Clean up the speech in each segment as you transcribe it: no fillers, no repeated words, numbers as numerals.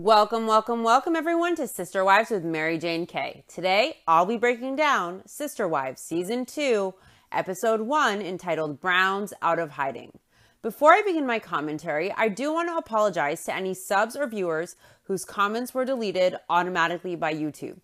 Welcome everyone to Sister Wives with Mary Jane K. Today, I'll be breaking down Sister Wives Season 2, Episode 1, entitled Browns Out of Hiding. Before I begin my commentary, I do want to apologize to any subs or viewers whose comments were deleted automatically by YouTube.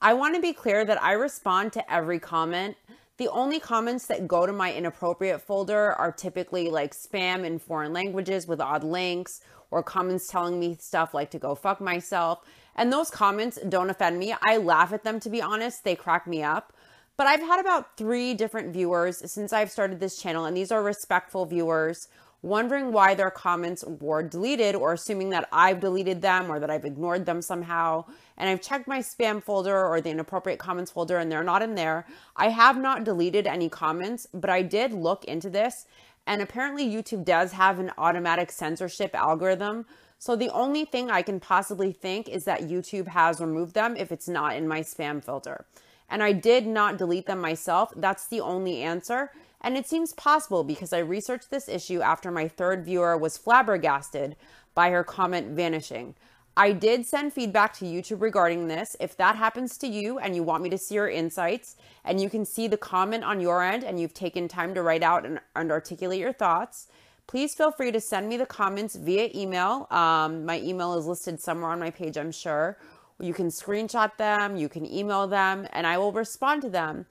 I want to be clear that I respond to every comment. The only comments that go to my inappropriate folder are typically like spam in foreign languages with odd links, or comments telling me stuff like to go fuck myself. And those comments don't offend me. I laugh at them, to be honest. They crack me up. But I've had about 3 different viewers since I've started this channel, and these are respectful viewers, wondering why their comments were deleted or assuming that I've deleted them or that I've ignored them somehow. And I've checked my spam folder or the inappropriate comments folder and they're not in there. I have not deleted any comments, but I did look into this. And apparently YouTube does have an automatic censorship algorithm. So the only thing I can possibly think is that YouTube has removed them if it's not in my spam filter. And I did not delete them myself. That's the only answer. And it seems possible because I researched this issue after my 3rd viewer was flabbergasted by her comment vanishing. I did send feedback to YouTube regarding this. If that happens to you and you want me to see your insights and you can see the comment on your end and you've taken time to write out and articulate your thoughts, please feel free to send me the comments via email. My email is listed somewhere on my page, I'm sure. You can screenshot them, you can email them, and I will respond to them.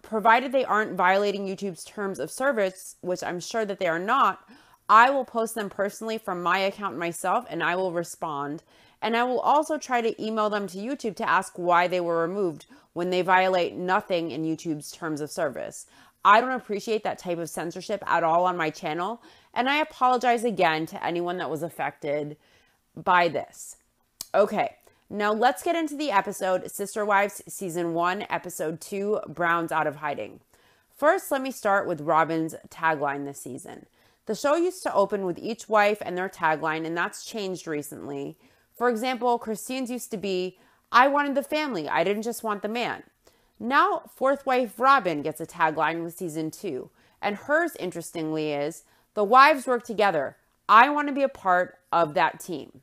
Provided they aren't violating YouTube's terms of service, which I'm sure that they are not, I will post them personally from my account myself and I will respond. And I will also try to email them to YouTube to ask why they were removed when they violate nothing in YouTube's terms of service. I don't appreciate that type of censorship at all on my channel. And I apologize again to anyone that was affected by this. Okay, now let's get into the episode, Sister Wives Season 1, Episode 2, Browns Out of Hiding. First, let me start with Robin's tagline this season. The show used to open with each wife and their tagline, and that's changed recently. For example, Christine's used to be, I wanted the family, I didn't just want the man. Now, 4th wife Robin gets a tagline with Season 2, and hers, interestingly, is, the wives work together, I want to be a part of that team.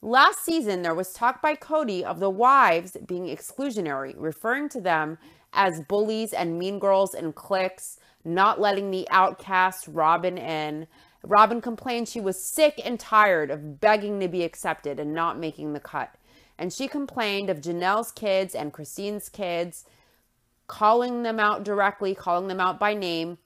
Last season, there was talk by Cody of the wives being exclusionary, referring to them as bullies and mean girls and cliques, not letting the outcast Robin in. Robin complained she was sick and tired of begging to be accepted and not making the cut. And she complained of Janelle's kids and Christine's kids, calling them out directly, calling them out by name,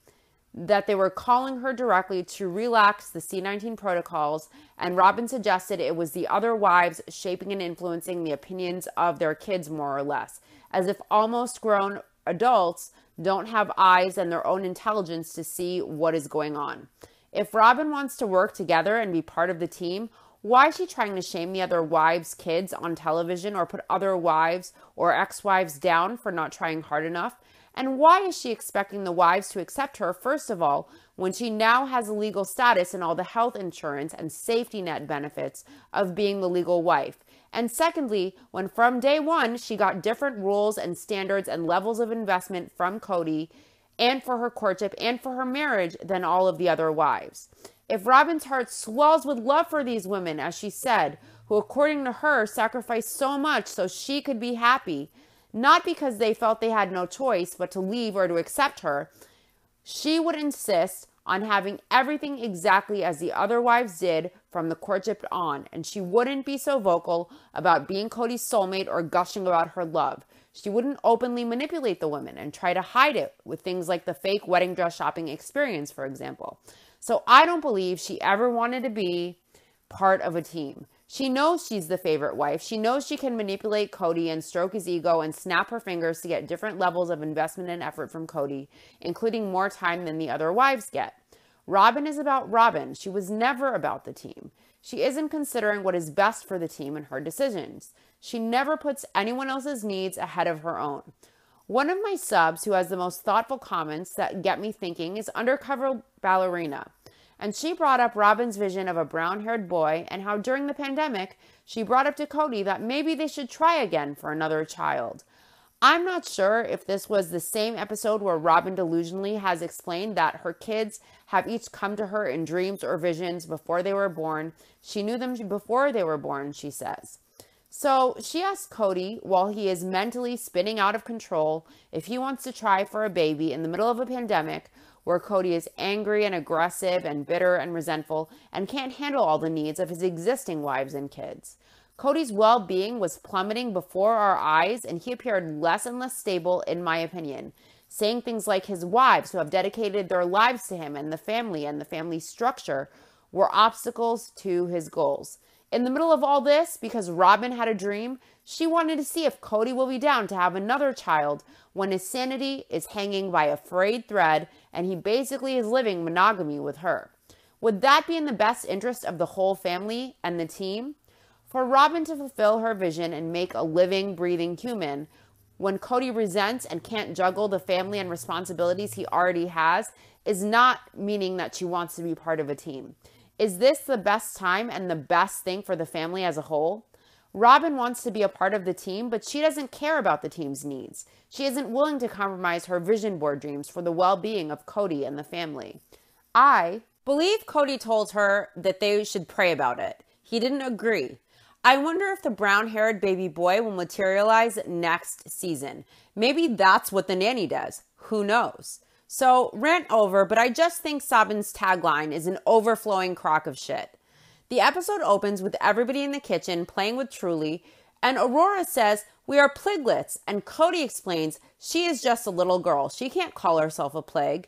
that they were calling her directly to relax the C-19 protocols, and Robin suggested it was the other wives shaping and influencing the opinions of their kids more or less, as if almost grown adults don't have eyes and their own intelligence to see what is going on. If Robin wants to work together and be part of the team, why is she trying to shame the other wives' kids on television or put other wives or ex-wives down for not trying hard enough? And why is she expecting the wives to accept her, first of all, when she now has a legal status and all the health insurance and safety net benefits of being the legal wife? And secondly, when from day one, she got different rules and standards and levels of investment from Cody and for her courtship and for her marriage than all of the other wives. If Robin's heart swells with love for these women, as she said, who according to her sacrificed so much so she could be happy, not because they felt they had no choice but to leave or to accept her, she would insist on having everything exactly as the other wives did from the courtship on, and she wouldn't be so vocal about being Cody's soulmate or gushing about her love. She wouldn't openly manipulate the women and try to hide it with things like the fake wedding dress shopping experience, for example. So I don't believe she ever wanted to be part of a team. She knows she's the favorite wife. She knows she can manipulate Cody and stroke his ego and snap her fingers to get different levels of investment and effort from Cody, including more time than the other wives get. Robin is about Robin. She was never about the team. She isn't considering what is best for the team in her decisions. She never puts anyone else's needs ahead of her own. One of my subs who has the most thoughtful comments that get me thinking is Undercover Ballerina. And she brought up Robin's vision of a brown-haired boy and how during the pandemic, she brought up to Cody that maybe they should try again for another child. I'm not sure if this was the same episode where Robin delusionally has explained that her kids have each come to her in dreams or visions before they were born. She knew them before they were born, she says. So she asks Cody, while he is mentally spinning out of control, if he wants to try for a baby in the middle of a pandemic where Cody is angry and aggressive and bitter and resentful and can't handle all the needs of his existing wives and kids. Cody's well-being was plummeting before our eyes, and he appeared less and less stable, in my opinion, saying things like his wives, who have dedicated their lives to him and the family structure, were obstacles to his goals. In the middle of all this, because Robin had a dream, she wanted to see if Cody will be down to have another child when his sanity is hanging by a frayed thread and he basically is living monogamy with her. Would that be in the best interest of the whole family and the team? For Robin to fulfill her vision and make a living, breathing human, when Cody resents and can't juggle the family and responsibilities he already has, is not meaning that she wants to be part of a team. Is this the best time and the best thing for the family as a whole? Robin wants to be a part of the team, but she doesn't care about the team's needs. She isn't willing to compromise her vision board dreams for the well-being of Cody and the family. I believe Cody told her that they should pray about it. He didn't agree. I wonder if the brown-haired baby boy will materialize next season. Maybe that's what the nanny does. Who knows? So, rant over, but I just think Sabin's tagline is an overflowing crock of shit. The episode opens with everybody in the kitchen playing with Truly, and Aurora says, "We are pliglets," and Cody explains she is just a little girl. She can't call herself a plig.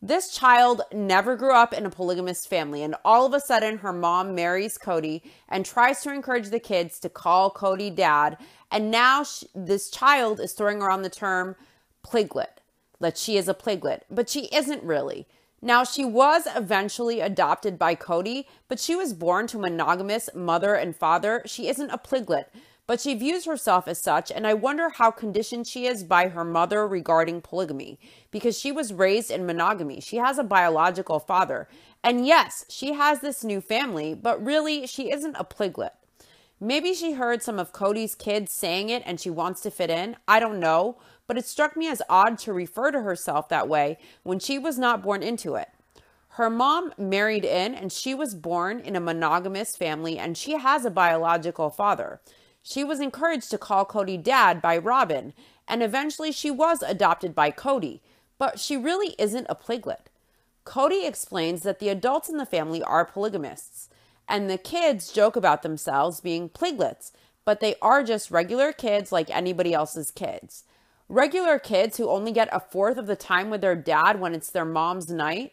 This child never grew up in a polygamous family, and all of a sudden her mom marries Cody and tries to encourage the kids to call Cody dad, and now this child is throwing around the term pliglet, that she is a pliglet, but she isn't really. Now, she was eventually adopted by Cody, but she was born to a monogamous mother and father. She isn't a pliglet, but she views herself as such, and I wonder how conditioned she is by her mother regarding polygamy, because she was raised in monogamy. She has a biological father, and yes, she has this new family, but really, she isn't a pliglet. Maybe she heard some of Cody's kids saying it and she wants to fit in. I don't know, but it struck me as odd to refer to herself that way when she was not born into it. Her mom married in, and she was born in a monogamous family, and she has a biological father. She was encouraged to call Cody dad by Robin, and eventually she was adopted by Cody, but she really isn't a pliglet. Cody explains that the adults in the family are polygamists, and the kids joke about themselves being pliglets, but they are just regular kids like anybody else's kids. Regular kids who only get a fourth of the time with their dad when it's their mom's night.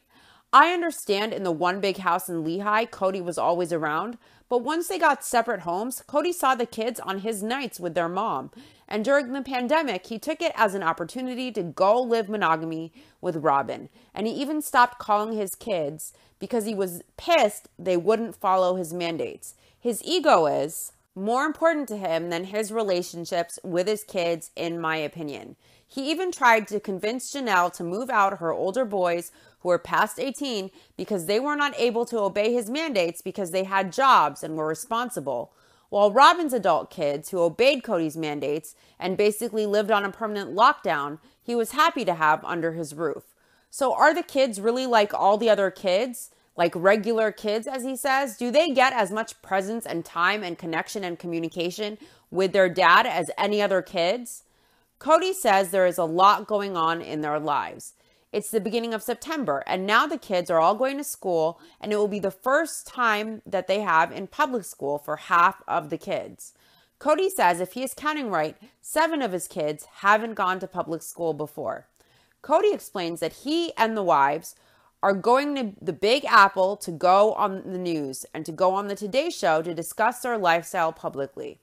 I understand in the one big house in Lehigh, Cody was always around, but once they got separate homes, Cody saw the kids on his nights with their mom. And during the pandemic, he took it as an opportunity to go live monogamy with Robin. And he even stopped calling his kids because he was pissed they wouldn't follow his mandates. His ego is more important to him than his relationships with his kids, in my opinion. He even tried to convince Janelle to move out her older boys who were past 18 because they were not able to obey his mandates because they had jobs and were responsible. While Robin's adult kids, who obeyed Cody's mandates and basically lived on a permanent lockdown, he was happy to have under his roof. So are the kids really like all the other kids? Like regular kids, as he says? Do they get as much presence and time and connection and communication with their dad as any other kids? Cody says there is a lot going on in their lives. It's the beginning of September, and now the kids are all going to school, and it will be the first time that they have in public school for half of the kids. Cody says if he is counting right, 7 of his kids haven't gone to public school before. Cody explains that he and the wives are going to the Big Apple to go on the news and to go on the Today Show to discuss their lifestyle publicly.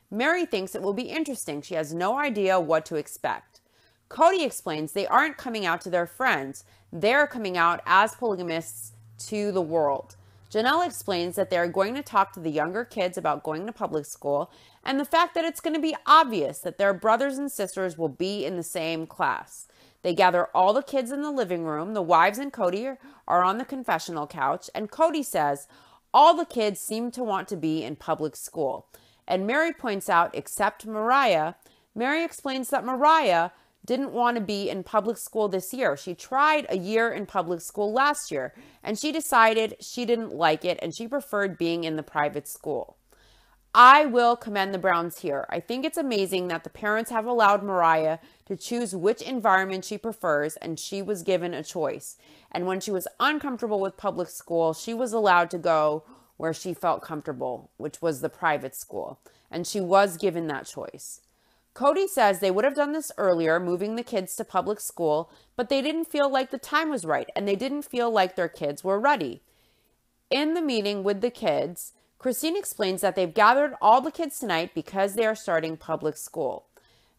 Mary thinks it will be interesting. She has no idea what to expect. Cody explains they aren't coming out to their friends. They're coming out as polygamists to the world. Janelle explains that they're going to talk to the younger kids about going to public school and the fact that it's going to be obvious that their brothers and sisters will be in the same class. They gather all the kids in the living room. The wives and Cody are on the confessional couch, and Cody says all the kids seem to want to be in public school. And Mary points out, except Mariah, Mary explains that Mariah didn't want to be in public school this year. She tried a year in public school last year, and she decided she didn't like it and she preferred being in the private school. I will commend the Browns here. I think it's amazing that the parents have allowed Mariah to choose which environment she prefers, and she was given a choice. And when she was uncomfortable with public school, she was allowed to go where she felt comfortable, which was the private school. And she was given that choice. Cody says they would have done this earlier, moving the kids to public school, but they didn't feel like the time was right, and they didn't feel like their kids were ready. In the meeting with the kids, Christine explains that they've gathered all the kids tonight because they are starting public school.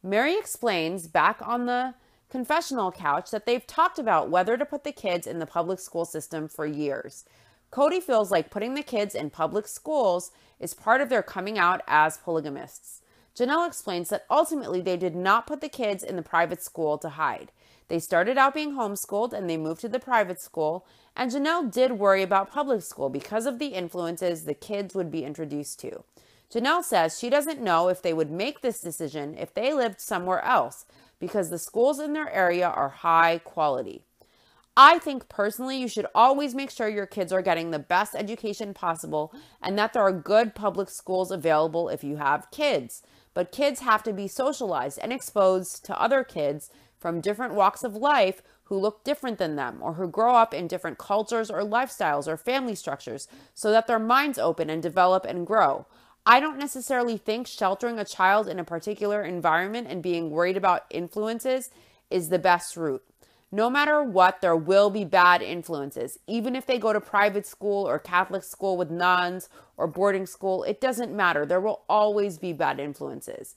Mary explains back on the confessional couch that they've talked about whether to put the kids in the public school system for years. Cody feels like putting the kids in public schools is part of their coming out as polygamists. Janelle explains that ultimately they did not put the kids in the private school to hide. They started out being homeschooled and they moved to the private school, and Janelle did worry about public school because of the influences the kids would be introduced to. Janelle says she doesn't know if they would make this decision if they lived somewhere else because the schools in their area are high quality. I think personally you should always make sure your kids are getting the best education possible and that there are good public schools available if you have kids. But kids have to be socialized and exposed to other kids from different walks of life who look different than them or who grow up in different cultures or lifestyles or family structures so that their minds open and develop and grow. I don't necessarily think sheltering a child in a particular environment and being worried about influences is the best route. No matter what, there will be bad influences. Even if they go to private school or Catholic school with nuns or boarding school, it doesn't matter. There will always be bad influences.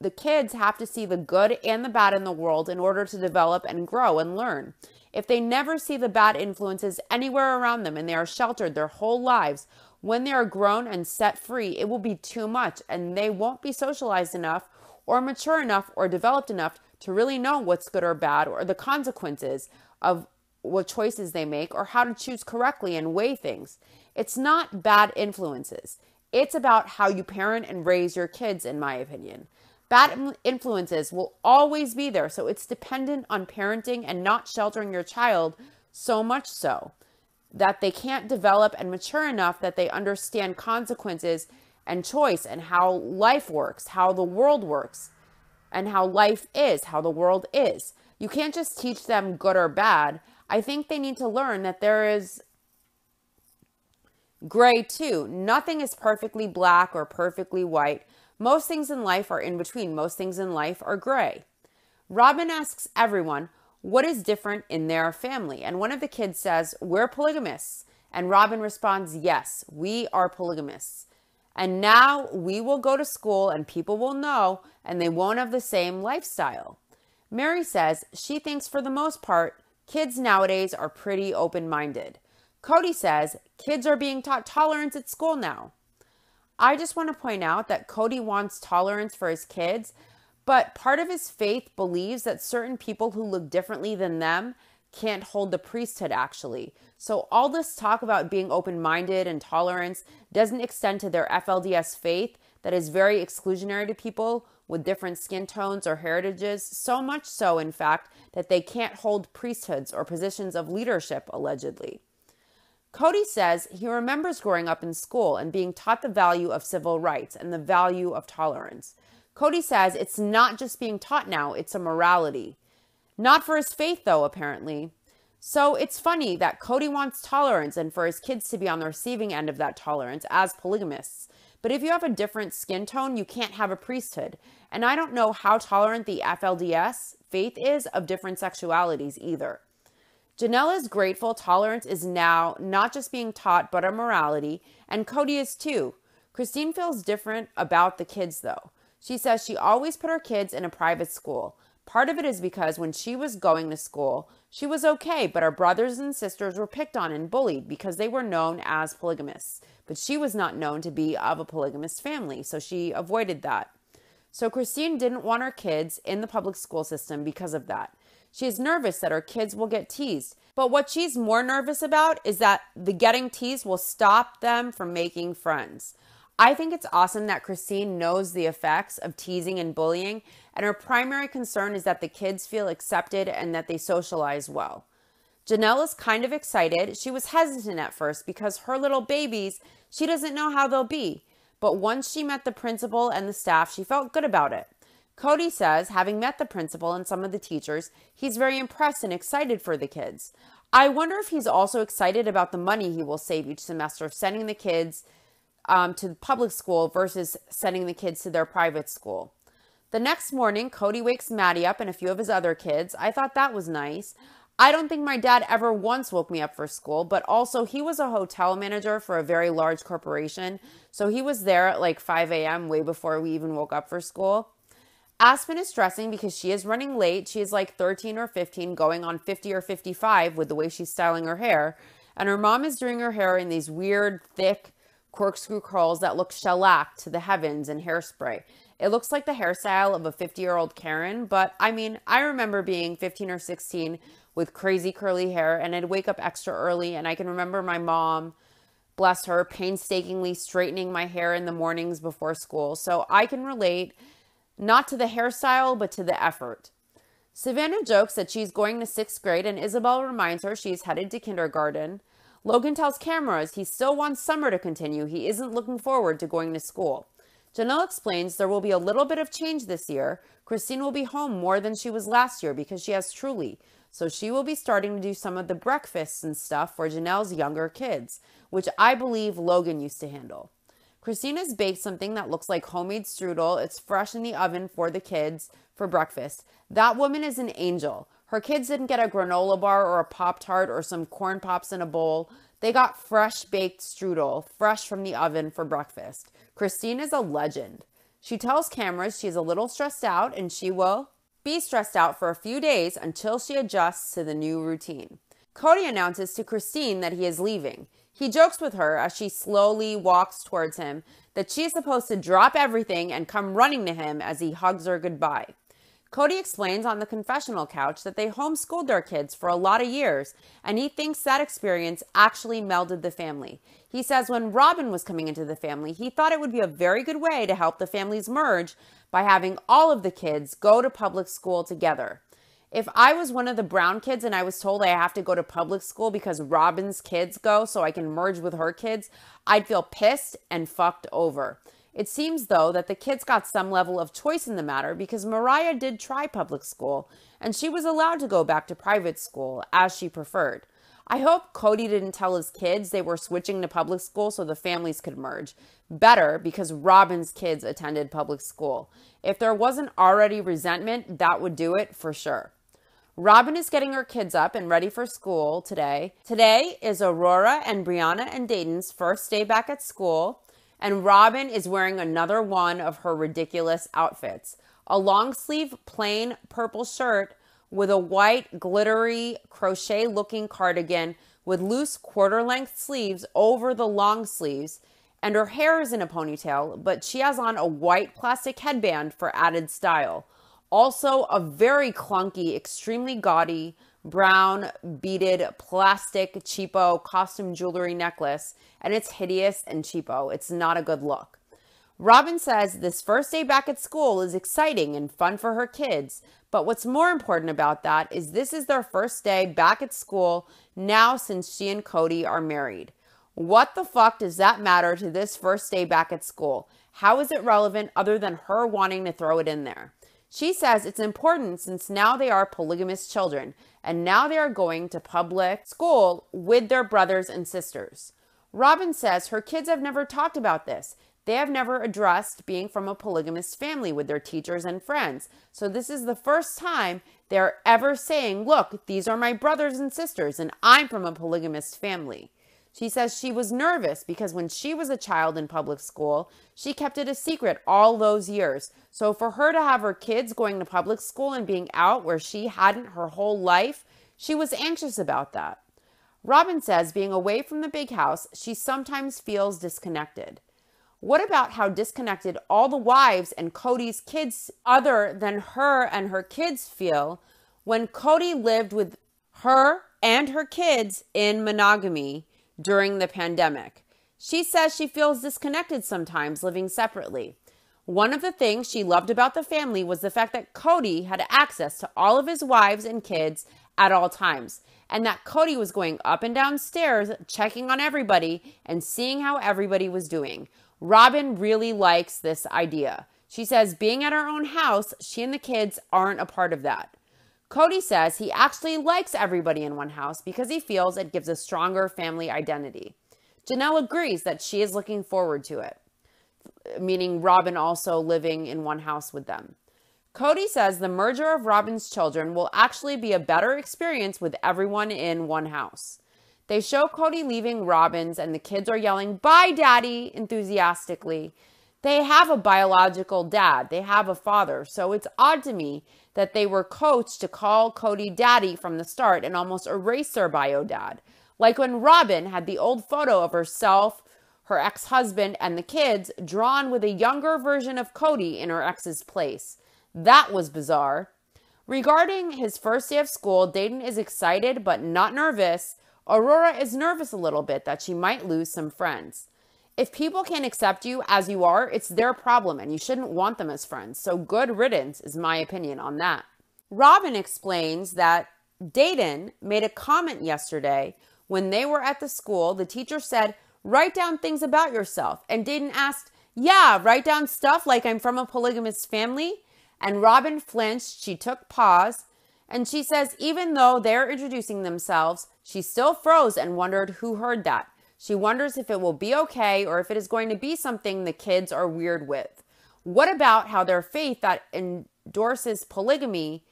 The kids have to see the good and the bad in the world in order to develop and grow and learn. If they never see the bad influences anywhere around them and they are sheltered their whole lives, when they are grown and set free, it will be too much and they won't be socialized enough or mature enough or developed enough to really know what's good or bad or the consequences of what choices they make or how to choose correctly and weigh things. It's not bad influences. It's about how you parent and raise your kids, in my opinion. Bad influences will always be there, so it's dependent on parenting and not sheltering your child so much so that they can't develop and mature enough that they understand consequences and choice and how life works, how the world works, and how life is, how the world is. You can't just teach them good or bad. I think they need to learn that there is gray too. Nothing is perfectly black or perfectly white. Most things in life are in between. Most things in life are gray. Robin asks everyone what is different in their family. And one of the kids says, we're polygamists. And Robin responds, yes, we are polygamists. And now we will go to school and people will know and they won't have the same lifestyle. Mary says she thinks for the most part, kids nowadays are pretty open-minded. Cody says kids are being taught tolerance at school now. I just want to point out that Cody wants tolerance for his kids, but part of his faith believes that certain people who look differently than them can't hold the priesthood actually. So all this talk about being open-minded and tolerance doesn't extend to their FLDS faith that is very exclusionary to people with different skin tones or heritages, so much so, in fact, that they can't hold priesthoods or positions of leadership, allegedly. Cody says he remembers growing up in school and being taught the value of civil rights and the value of tolerance. Cody says it's not just being taught now, it's a morality. Not for his faith, though, apparently. So it's funny that Cody wants tolerance and for his kids to be on the receiving end of that tolerance as polygamists. But if you have a different skin tone, you can't have a priesthood. And I don't know how tolerant the FLDS faith is of different sexualities either. Janelle is grateful tolerance is now not just being taught, but a morality, and Cody is too. Christine feels different about the kids, though. She says she always put her kids in a private school. Part of it is because when she was going to school, she was okay, but her brothers and sisters were picked on and bullied because they were known as polygamists. But she was not known to be of a polygamist family, so she avoided that. So Christine didn't want her kids in the public school system because of that. She is nervous that her kids will get teased. But what she's more nervous about is that the getting teased will stop them from making friends. I think it's awesome that Christine knows the effects of teasing and bullying, and her primary concern is that the kids feel accepted and that they socialize well. Janelle is kind of excited. She was hesitant at first because her little babies, she doesn't know how they'll be. But once she met the principal and the staff, she felt good about it. Cody says, having met the principal and some of the teachers, he's very impressed and excited for the kids. I wonder if he's also excited about the money he will save each semester of sending the kids to public school versus sending the kids to their private school. The next morning, Cody wakes Maddie up and a few of his other kids. I thought that was nice. I don't think my dad ever once woke me up for school, but also he was a hotel manager for a very large corporation, so he was there at like 5 a.m. way before we even woke up for school. Aspen is stressing because she is running late. She is like 13 or 15, going on 50 or 55 with the way she's styling her hair, and her mom is doing her hair in these weird, thick, corkscrew curls that look shellacked to the heavens in hairspray. It looks like the hairstyle of a 50-year-old Karen, but I mean, I remember being 15 or 16 with crazy curly hair, and I'd wake up extra early, and I can remember my mom, bless her, painstakingly straightening my hair in the mornings before school. So I can relate, not to the hairstyle, but to the effort. Savannah jokes that she's going to 6th grade, and Isabel reminds her she's headed to kindergarten. Logan tells cameras he still wants summer to continue. He isn't looking forward to going to school. Janelle explains there will be a little bit of change this year. Christine will be home more than she was last year because she has Truly. So she will be starting to do some of the breakfasts and stuff for Janelle's younger kids, which I believe Logan used to handle. Christine has baked something that looks like homemade strudel. It's fresh in the oven for the kids for breakfast. That woman is an angel. Her kids didn't get a granola bar or a Pop-Tart or some corn pops in a bowl. They got fresh baked strudel, fresh from the oven for breakfast. Christine is a legend. She tells cameras she's a little stressed out and she will be stressed out for a few days until she adjusts to the new routine. Cody announces to Christine that he is leaving. He jokes with her as she slowly walks towards him that she is supposed to drop everything and come running to him as he hugs her goodbye. Cody explains on the confessional couch that they homeschooled their kids for a lot of years, and he thinks that experience actually melded the family. He says when Robin was coming into the family, he thought it would be a very good way to help the families merge by having all of the kids go to public school together. If I was one of the Brown kids and I was told I have to go to public school because Robin's kids go so I can merge with her kids, I'd feel pissed and fucked over. It seems, though, that the kids got some level of choice in the matter because Mariah did try public school, and she was allowed to go back to private school as she preferred. I hope Cody didn't tell his kids they were switching to public school so the families could merge. Better, because Robin's kids attended public school. If there wasn't already resentment, that would do it for sure. Robin is getting her kids up and ready for school today. Today is Aurora and Brianna and Dayton's first day back at school. And Robin is wearing another one of her ridiculous outfits. A long sleeve plain purple shirt with a white glittery crochet looking cardigan with loose quarter length sleeves over the long sleeves. And her hair is in a ponytail, but she has on a white plastic headband for added style. Also a very clunky, extremely gaudy brown beaded plastic cheapo costume jewelry necklace, and it's hideous and cheapo. It's not a good look. Robin says this first day back at school is exciting and fun for her kids, but what's more important about that is this is their first day back at school now since she and Cody are married. What the fuck does that matter to this first day back at school? How is it relevant other than her wanting to throw it in there? She says it's important since now they are polygamous children, and now they are going to public school with their brothers and sisters. Robin says her kids have never talked about this. They have never addressed being from a polygamous family with their teachers and friends. So this is the first time they're ever saying, look, these are my brothers and sisters, and I'm from a polygamous family. She says she was nervous because when she was a child in public school, she kept it a secret all those years. So for her to have her kids going to public school and being out where she hadn't her whole life, she was anxious about that. Robin says being away from the big house, she sometimes feels disconnected. What about how disconnected all the wives and Cody's kids other than her and her kids feel when Cody lived with her and her kids in monogamy during the pandemic? She says she feels disconnected sometimes living separately. One of the things she loved about the family was the fact that Cody had access to all of his wives and kids at all times, and that Cody was going up and down stairs, checking on everybody and seeing how everybody was doing. Robin really likes this idea. She says being at her own house, she and the kids aren't a part of that. Cody says he actually likes everybody in one house because he feels it gives a stronger family identity. Janelle agrees that she is looking forward to it, meaning Robin also living in one house with them. Cody says the merger of Robin's children will actually be a better experience with everyone in one house. They show Cody leaving Robin's and the kids are yelling, "Bye, Daddy," enthusiastically. They have a biological dad. They have a father. So it's odd to me that they were coached to call Cody Daddy from the start and almost erase their bio dad. Like when Robin had the old photo of herself, her ex-husband, and the kids drawn with a younger version of Cody in her ex's place. That was bizarre. Regarding his first day of school, Dayton is excited but not nervous. Aurora is nervous a little bit that she might lose some friends. If people can't accept you as you are, it's their problem and you shouldn't want them as friends. So good riddance is my opinion on that. Robin explains that Dayton made a comment yesterday when they were at the school. The teacher said, "Write down things about yourself." And Dayton asked, "Yeah, write down stuff like I'm from a polygamous family." And Robin flinched. She took pause. And she says even though they're introducing themselves, she still froze and wondered who heard that. She wonders if it will be okay or if it is going to be something the kids are weird with. What about how their faith that endorses polygamy,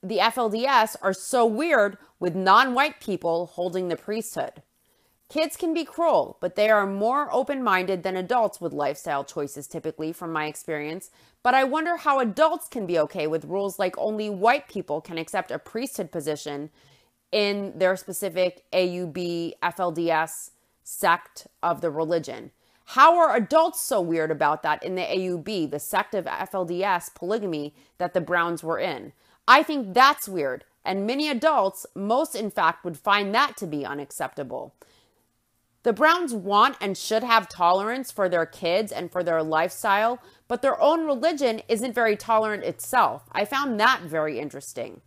the FLDS, are so weird with non-white people holding the priesthood? Kids can be cruel, but they are more open-minded than adults with lifestyle choices typically, from my experience. But I wonder how adults can be okay with rules like only white people can accept a priesthood position in their specific AUB, FLDS sect of the religion. How are adults so weird about that in the AUB, the sect of FLDS polygamy that the Browns were in? I think that's weird, and many adults, most in fact, would find that to be unacceptable. The Browns want and should have tolerance for their kids and for their lifestyle, but their own religion isn't very tolerant itself. I found that very interesting.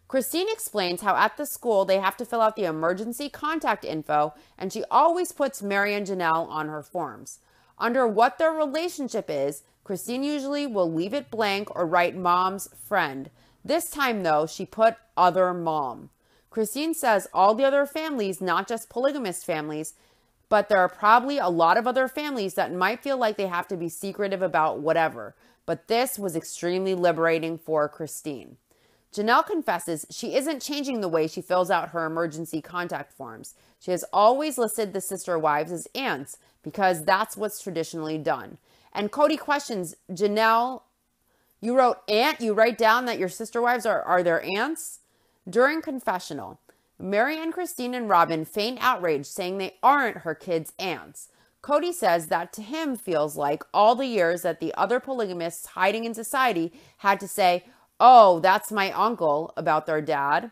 Christine explains how at the school they have to fill out the emergency contact info, and she always puts Mary and Janelle on her forms. Under what their relationship is, Christine usually will leave it blank or write mom's friend. This time, though, she put other mom. Christine says all the other families, not just polygamous families, but there are probably a lot of other families that might feel like they have to be secretive about whatever. But this was extremely liberating for Christine. Janelle confesses she isn't changing the way she fills out her emergency contact forms. She has always listed the sister wives as aunts because that's what's traditionally done. And Cody questions, "Janelle, you wrote aunt? You write down that your sister wives are their aunts?" During confessional, Mary and Christine and Robin feign outrage, saying they aren't her kids' aunts. Cody says that to him feels like all the years that the other polygamists hiding in society had to say, "Oh, that's my uncle," about their dad.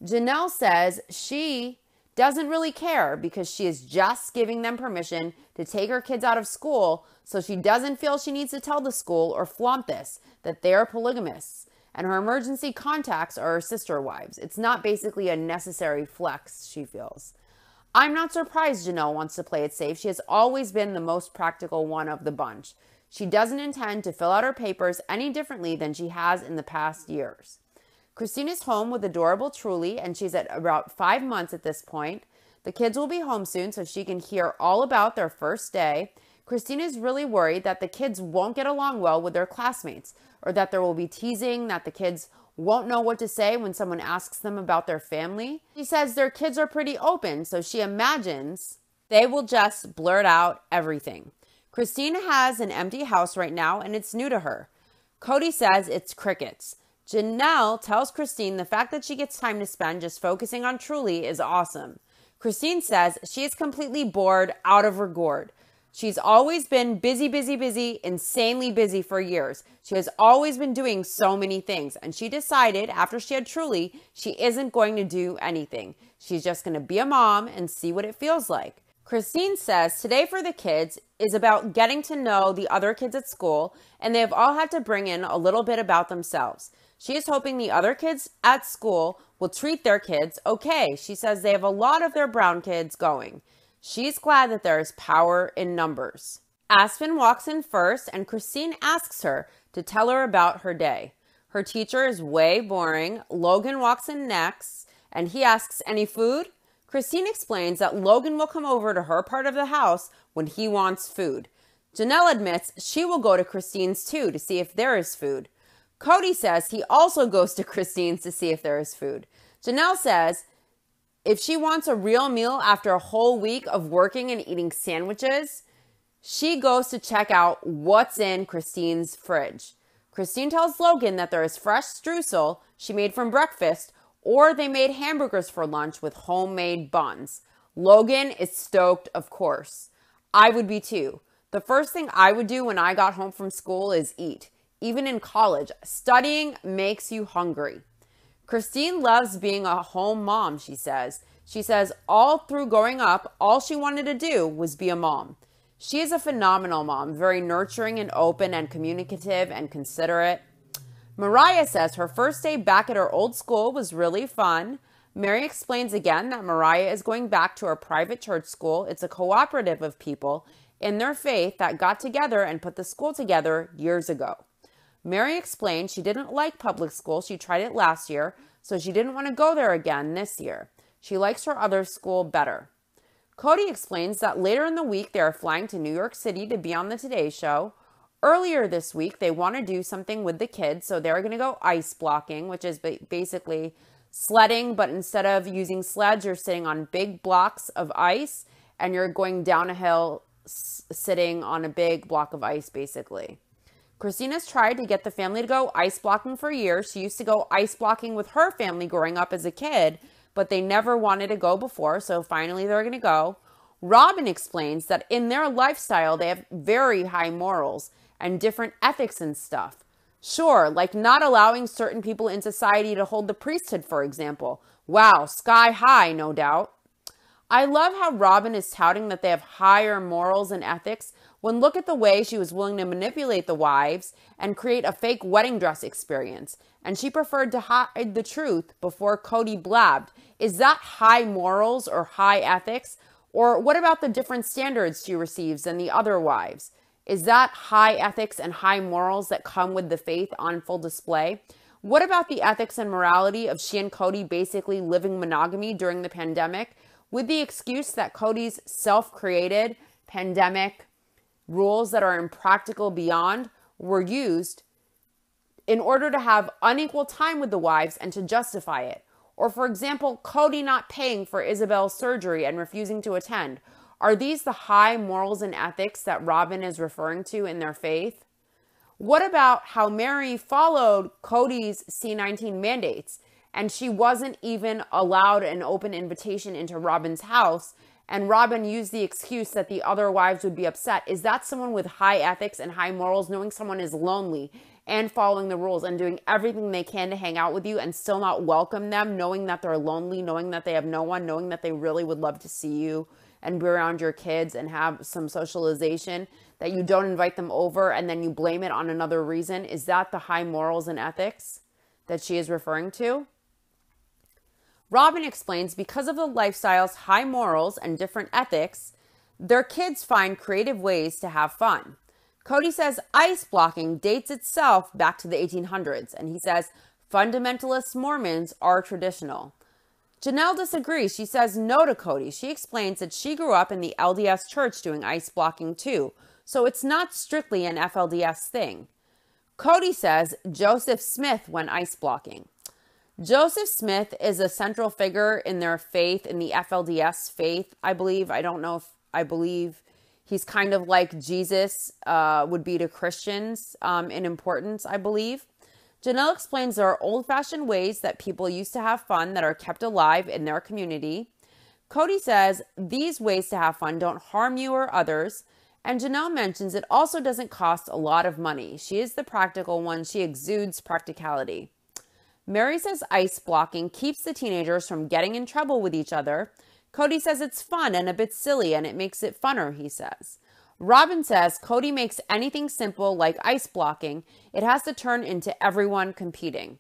Janelle says she doesn't really care because she is just giving them permission to take her kids out of school, so she doesn't feel she needs to tell the school or flaunt this, that they are polygamists. And her emergency contacts are her sister wives. It's not basically a necessary flex, she feels. I'm not surprised Janelle wants to play it safe. She has always been the most practical one of the bunch. She doesn't intend to fill out her papers any differently than she has in the past years. Christine is home with adorable Truly, and she's at about 5 months at this point. The kids will be home soon, so she can hear all about their first day. Christine is really worried that the kids won't get along well with their classmates, or that there will be teasing, that the kids won't know what to say when someone asks them about their family. She says their kids are pretty open, so she imagines they will just blurt out everything. Christine has an empty house right now, and it's new to her. Cody says it's crickets. Janelle tells Christine the fact that she gets time to spend just focusing on Truly is awesome. Christine says she is completely bored out of her gourd. She's always been busy, insanely busy for years. She has always been doing so many things, and she decided after she had Truly, she isn't going to do anything. She's just going to be a mom and see what it feels like. Christine says today for the kids is about getting to know the other kids at school, and they have all had to bring in a little bit about themselves. She is hoping the other kids at school will treat their kids okay. She says they have a lot of their brown kids going. She's glad that there is power in numbers. Aspen walks in first, and Christine asks her to tell her about her day. Her teacher is way boring. Logan walks in next, and he asks, any food? Christine explains that Logan will come over to her part of the house when he wants food. Janelle admits she will go to Christine's too to see if there is food. Cody says he also goes to Christine's to see if there is food. Janelle says if she wants a real meal after a whole week of working and eating sandwiches, she goes to check out what's in Christine's fridge. Christine tells Logan that there is fresh streusel she made from breakfast, or they made hamburgers for lunch with homemade buns. Logan is stoked, of course. I would be too. The first thing I would do when I got home from school is eat. Even in college, studying makes you hungry. Christine loves being a home mom, she says. She says all through growing up, all she wanted to do was be a mom. She is a phenomenal mom, very nurturing and open and communicative and considerate. Mariah says her first day back at her old school was really fun. Mary explains again that Mariah is going back to her private church school. It's a cooperative of people in their faith that got together and put the school together years ago. Mary explained she didn't like public school. She tried it last year, so she didn't want to go there again this year. She likes her other school better. Cody explains that later in the week they are flying to New York City to be on the Today Show. Earlier this week, they want to do something with the kids, so they're going to go ice blocking, which is basically sledding, but instead of using sleds, you're sitting on big blocks of ice, and you're going down a hill sitting on a big block of ice, basically. Christina's tried to get the family to go ice blocking for years. She used to go ice blocking with her family growing up as a kid, but they never wanted to go before, so finally they're going to go. Robin explains that in their lifestyle, they have very high morals and different ethics and stuff. Sure, like not allowing certain people in society to hold the priesthood, for example. Wow, sky high, no doubt. I love how Robin is touting that they have higher morals and ethics when look at the way she was willing to manipulate the wives and create a fake wedding dress experience. And she preferred to hide the truth before Cody blabbed. Is that high morals or high ethics? Or what about the different standards she receives than the other wives? Is that high ethics and high morals that come with the faith on full display? What about the ethics and morality of she and Cody basically living monogamy during the pandemic with the excuse that Cody's self-created pandemic rules that are impractical beyond were used in order to have unequal time with the wives and to justify it? Or for example, Cody not paying for Isabel's surgery and refusing to attend. Are these the high morals and ethics that Robin is referring to in their faith? What about how Mary followed Cody's C-19 mandates and she wasn't even allowed an open invitation into Robin's house, and Robin used the excuse that the other wives would be upset? Is that someone with high ethics and high morals, knowing someone is lonely and following the rules and doing everything they can to hang out with you and still not welcome them, knowing that they're lonely, knowing that they have no one, knowing that they really would love to see you and be around your kids and have some socialization, that you don't invite them over and then you blame it on another reason? Is that the high morals and ethics that she is referring to? Robin explains because of the lifestyle's high morals and different ethics, their kids find creative ways to have fun. Cody says ice blocking dates itself back to the 1800s, and he says fundamentalist Mormons are traditional. Janelle disagrees. She says no to Cody. She explains that she grew up in the LDS church doing ice blocking too, so it's not strictly an FLDS thing. Cody says Joseph Smith went ice blocking. Joseph Smith is a central figure in their faith, in the FLDS faith, I believe. I believe he's kind of like Jesus would be to Christians in importance, I believe. Janelle explains there are old-fashioned ways that people used to have fun that are kept alive in their community. Cody says these ways to have fun don't harm you or others. And Janelle mentions it also doesn't cost a lot of money. She is the practical one. She exudes practicality. Mary says ice blocking keeps the teenagers from getting in trouble with each other. Cody says it's fun and a bit silly and it makes it funner, he says. Robin says Cody makes anything simple like ice blocking, it has to turn into everyone competing.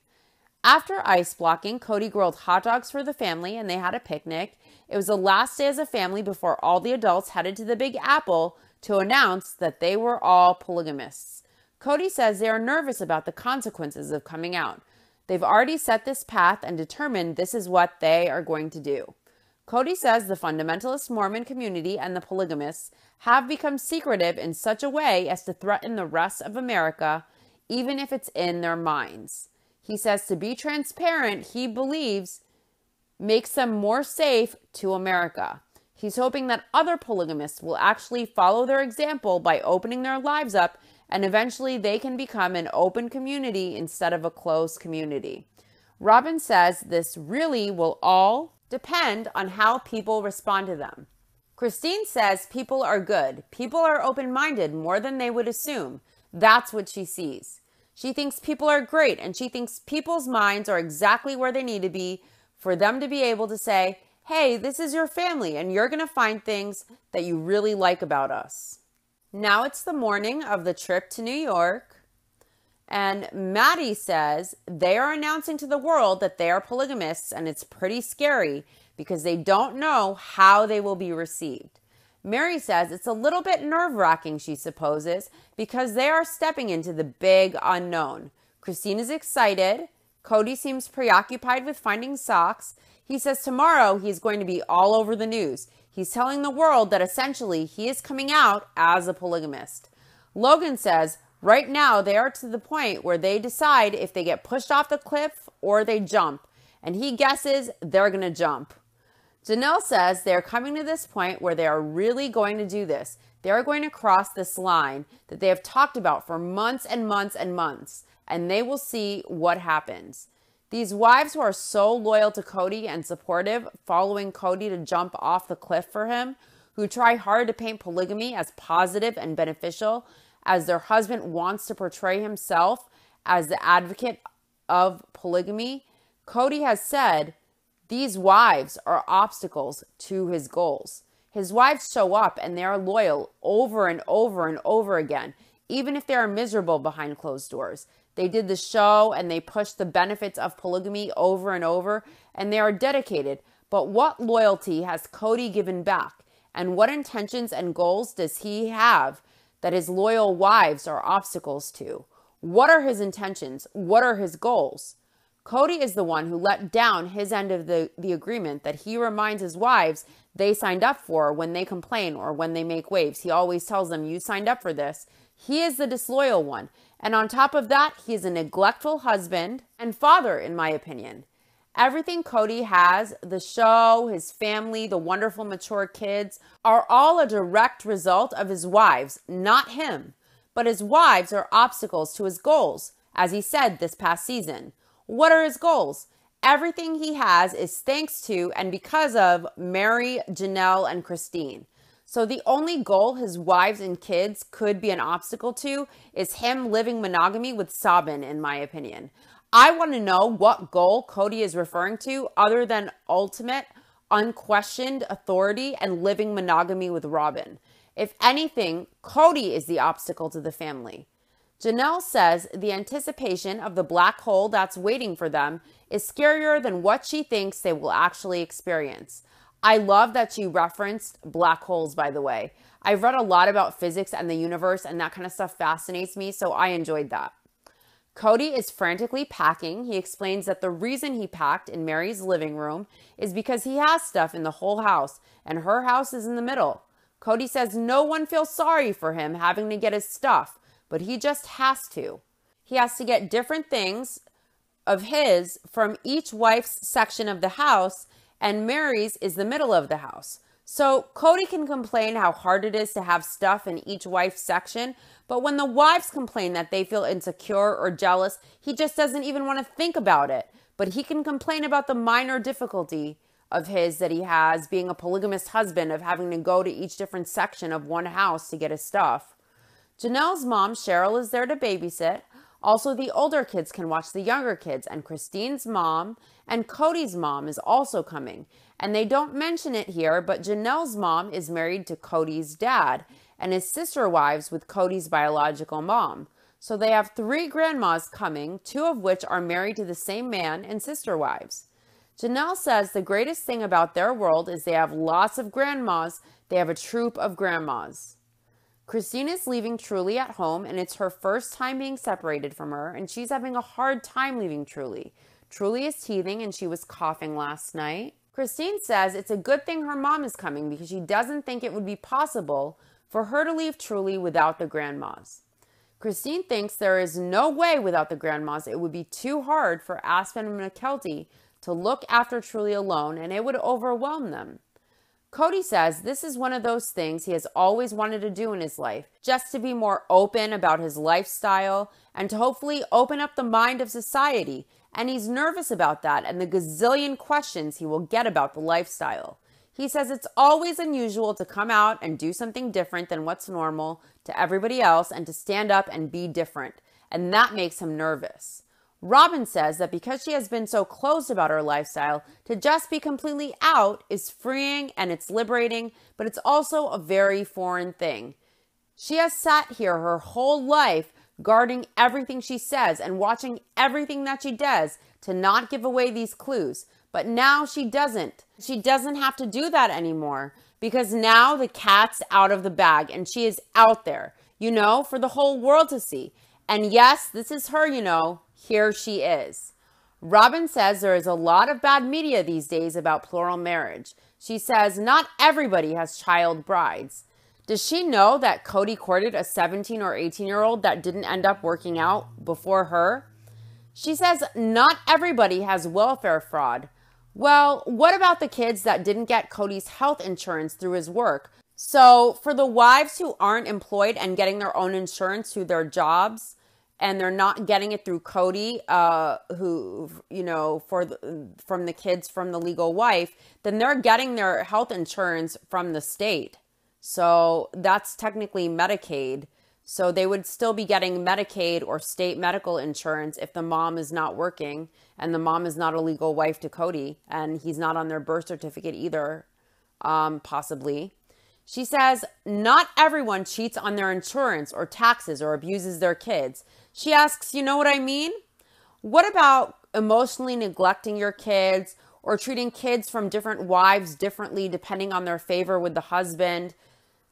After ice blocking, Cody grilled hot dogs for the family and they had a picnic. It was the last day as a family before all the adults headed to the Big Apple to announce that they were all polygamists. Cody says they are nervous about the consequences of coming out. They've already set this path and determined this is what they are going to do. Cody says the fundamentalist Mormon community and the polygamists have become secretive in such a way as to threaten the rest of America, even if it's in their minds. He says to be transparent, he believes makes them more safe to America. He's hoping that other polygamists will actually follow their example by opening their lives up, and eventually they can become an open community instead of a closed community. Robin says this really will all depend on how people respond to them. Christine says people are good. People are open-minded more than they would assume. That's what she sees. She thinks people are great, and she thinks people's minds are exactly where they need to be for them to be able to say, hey, this is your family, and you're going to find things that you really like about us. Now it's the morning of the trip to New York, and Maddie says they are announcing to the world that they are polygamists, and it's pretty scary because they don't know how they will be received. Mary says it's a little bit nerve-wracking, she supposes, because they are stepping into the big unknown. Christine is excited. Cody seems preoccupied with finding socks. He says tomorrow he's going to be all over the news. He's telling the world that essentially he is coming out as a polygamist. Logan says right now they are to the point where they decide if they get pushed off the cliff or they jump, and he guesses they're going to jump. Janelle says they're coming to this point where they are really going to do this. They are going to cross this line that they have talked about for months and months and months, and they will see what happens. These wives who are so loyal to Cody and supportive, following Cody to jump off the cliff for him, who try hard to paint polygamy as positive and beneficial, as their husband wants to portray himself as the advocate of polygamy, Cody has said these wives are obstacles to his goals. His wives show up and they are loyal over and over and over again, even if they are miserable behind closed doors. They did the show and they pushed the benefits of polygamy over and over, and they are dedicated. But what loyalty has Cody given back? And what intentions and goals does he have that his loyal wives are obstacles to? What are his intentions? What are his goals? Cody is the one who let down his end of the agreement that he reminds his wives they signed up for when they complain or when they make waves. He always tells them, you signed up for this. He is the disloyal one. And on top of that, he is a neglectful husband and father, in my opinion. Everything Cody has, the show, his family, the wonderful mature kids, are all a direct result of his wives, not him. But his wives are obstacles to his goals, as he said this past season. What are his goals? Everything he has is thanks to and because of Mary, Janelle, and Christine. So the only goal his wives and kids could be an obstacle to is him living monogamy with Sabin, in my opinion. I want to know what goal Cody is referring to other than ultimate, unquestioned authority and living monogamy with Robin. If anything, Cody is the obstacle to the family. Janelle says the anticipation of the black hole that's waiting for them is scarier than what she thinks they will actually experience. I love that she referenced black holes, by the way. I've read a lot about physics and the universe, and that kind of stuff fascinates me, so I enjoyed that. Cody is frantically packing. He explains that the reason he packed in Mary's living room is because he has stuff in the whole house, and her house is in the middle. Cody says no one feels sorry for him having to get his stuff, but he just has to. He has to get different things of his from each wife's section of the house, and Mary's is the middle of the house. So Cody can complain how hard it is to have stuff in each wife's section, but when the wives complain that they feel insecure or jealous, he just doesn't even want to think about it. But he can complain about the minor difficulty of his that he has being a polygamist husband, of having to go to each different section of one house to get his stuff. Janelle's mom, Cheryl, is there to babysit. Also, the older kids can watch the younger kids, and Christine's mom and Cody's mom is also coming. And they don't mention it here, but Janelle's mom is married to Cody's dad and is sister wives with Cody's biological mom. So they have 3 grandmas coming, 2 of which are married to the same man and sister wives. Janelle says the greatest thing about their world is they have lots of grandmas. They have a troop of grandmas. Christine is leaving Truly at home, and it's her first time being separated from her, and she's having a hard time leaving Truly. Truly is teething, and she was coughing last night. Christine says it's a good thing her mom is coming because she doesn't think it would be possible for her to leave Truly without the grandmas. Christine thinks there is no way without the grandmas. It would be too hard for Aspen and McKelty to look after Truly alone, and it would overwhelm them. Cody says this is one of those things he has always wanted to do in his life, just to be more open about his lifestyle and to hopefully open up the mind of society. And he's nervous about that and the gazillion questions he will get about the lifestyle. He says it's always unusual to come out and do something different than what's normal to everybody else and to stand up and be different. And that makes him nervous. Robin says that because she has been so closed about her lifestyle, to just be completely out is freeing and it's liberating, but it's also a very foreign thing. She has sat here her whole life guarding everything she says and watching everything that she does to not give away these clues. But now she doesn't. She doesn't have to do that anymore because now the cat's out of the bag and she is out there, for the whole world to see. And yes, this is her, here she is. Robin says there is a lot of bad media these days about plural marriage. She says not everybody has child brides. Does she know that Cody courted a 17 or 18-year-old that didn't end up working out before her? She says not everybody has welfare fraud. Well, what about the kids that didn't get Cody's health insurance through his work? So for the wives who aren't employed and getting their own insurance through their jobs, and they're not getting it through Cody, from the kids from the legal wife, then they're getting their health insurance from the state. So that's technically Medicaid. So they would still be getting Medicaid or state medical insurance if the mom is not working and the mom is not a legal wife to Cody and he's not on their birth certificate either, possibly. She says not everyone cheats on their insurance or taxes or abuses their kids. She asks, you know what I mean? What about emotionally neglecting your kids or treating kids from different wives differently depending on their favor with the husband?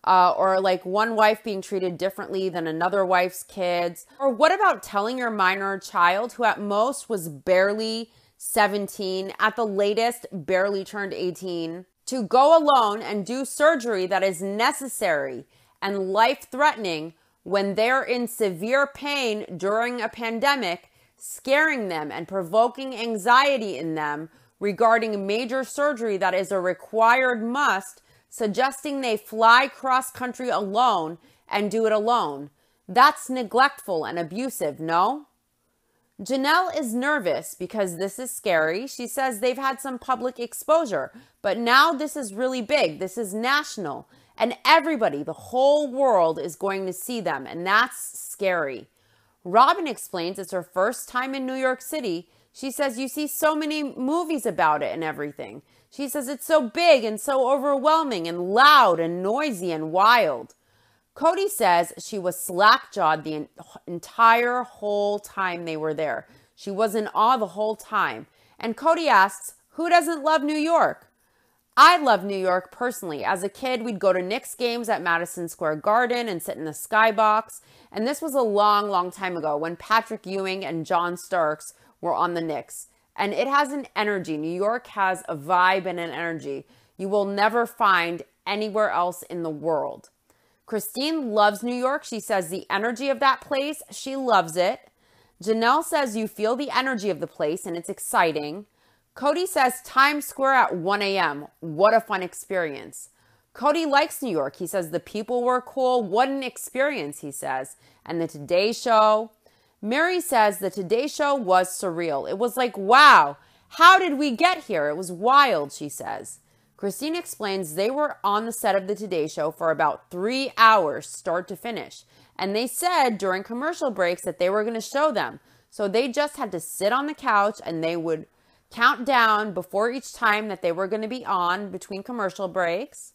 Or like one wife being treated differently than another wife's kids? Or what about telling your minor child, who at most was barely 17, at the latest barely turned 18, to go alone and do surgery that is necessary and life-threatening when they're in severe pain during a pandemic, scaring them and provoking anxiety in them regarding major surgery that is a required must, suggesting they fly cross-country alone and do it alone? That's neglectful and abusive, no? Janelle is nervous because this is scary. She says they've had some public exposure, but now this is really big. This is national. And everybody, the whole world, is going to see them, and that's scary. Robin explains it's her first time in New York City. She says you see so many movies about it and everything. She says it's so big and so overwhelming and loud and noisy and wild. Cody says she was slack-jawed the entire whole time they were there. She was in awe the whole time. And Cody asks, who doesn't love New York? I love New York personally. As a kid, we'd go to Knicks games at Madison Square Garden and sit in the skybox. And this was a long, long time ago when Patrick Ewing and John Starks were on the Knicks. And it has an energy. New York has a vibe and an energy you will never find anywhere else in the world. Christine loves New York. She says the energy of that place, she loves it. Janelle says you feel the energy of the place and it's exciting. Cody says Times Square at 1 a.m. What a fun experience. Cody likes New York. He says the people were cool. What an experience, he says. And the Today Show. Mary says the Today Show was surreal. It was like, wow, how did we get here? It was wild, she says. Christine explains they were on the set of the Today Show for about 3 hours, start to finish. And they said during commercial breaks that they were going to show them. So they just had to sit on the couch and they would count down before each time that they were going to be on between commercial breaks.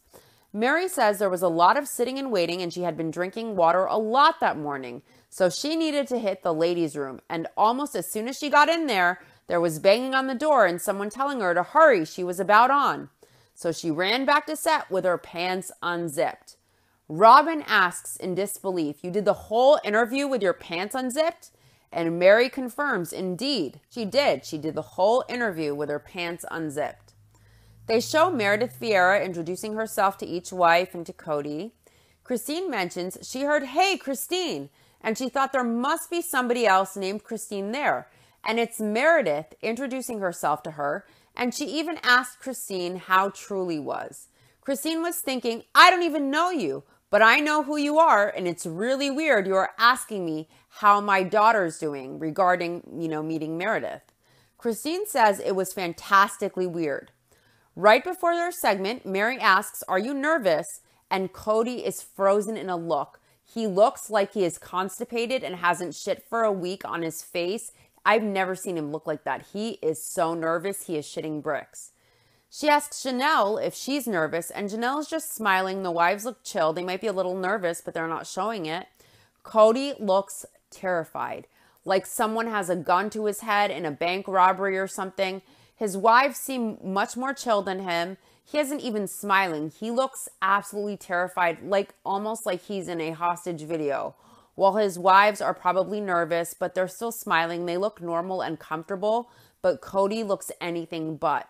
Mary says there was a lot of sitting and waiting, and she had been drinking water a lot that morning. So she needed to hit the ladies' room. And almost as soon as she got in there was banging on the door and someone telling her to hurry. She was about on. So she ran back to set with her pants unzipped. Robin asks in disbelief, "You did the whole interview with your pants unzipped?" And Mary confirms, indeed, she did. She did the whole interview with her pants unzipped. They show Meredith Vieira introducing herself to each wife and to Cody. Christine mentions she heard, "Hey, Christine," and she thought there must be somebody else named Christine there. And it's Meredith introducing herself to her, and she even asked Christine how Truly was. Christine was thinking, "I don't even know you, but I know who you are, and it's really weird you are asking me how my daughter's doing regarding, meeting Meredith." Christine says it was fantastically weird. Right before their segment, Mary asks, "Are you nervous?" And Cody is frozen in a look. He looks like he is constipated and hasn't shit for a week on his face. I've never seen him look like that. He is so nervous, he is shitting bricks. She asks Janelle if she's nervous, and Janelle is just smiling. The wives look chill. They might be a little nervous, but they're not showing it. Cody looks terrified, like someone has a gun to his head in a bank robbery or something. His wives seem much more chill than him. He isn't even smiling. He looks absolutely terrified, almost like he's in a hostage video. While his wives are probably nervous, but they're still smiling. They look normal and comfortable, but Cody looks anything but.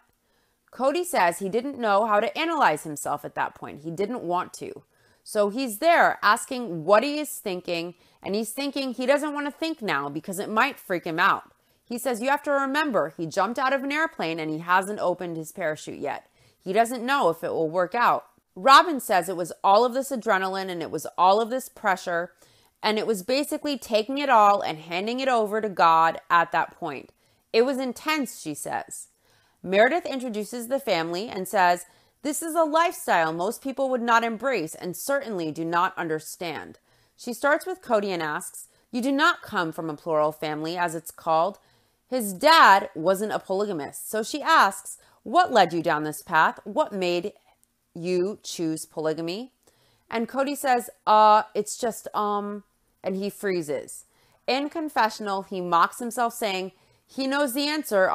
Cody says he didn't know how to analyze himself at that point. He didn't want to. So he's there asking what he is thinking, and he's thinking he doesn't want to think now because it might freak him out. He says, "You have to remember, he jumped out of an airplane and he hasn't opened his parachute yet. He doesn't know if it will work out." Robin says it was all of this adrenaline and it was all of this pressure, and it was basically taking it all and handing it over to God at that point. It was intense, she says. Meredith introduces the family and says, "This is a lifestyle most people would not embrace and certainly do not understand." She starts with Cody and asks, "You do not come from a plural family, as it's called." His dad wasn't a polygamist, so she asks, "What led you down this path? What made you choose polygamy?" And Cody says, it's just, and he freezes. In confessional, he mocks himself saying he knows the answer,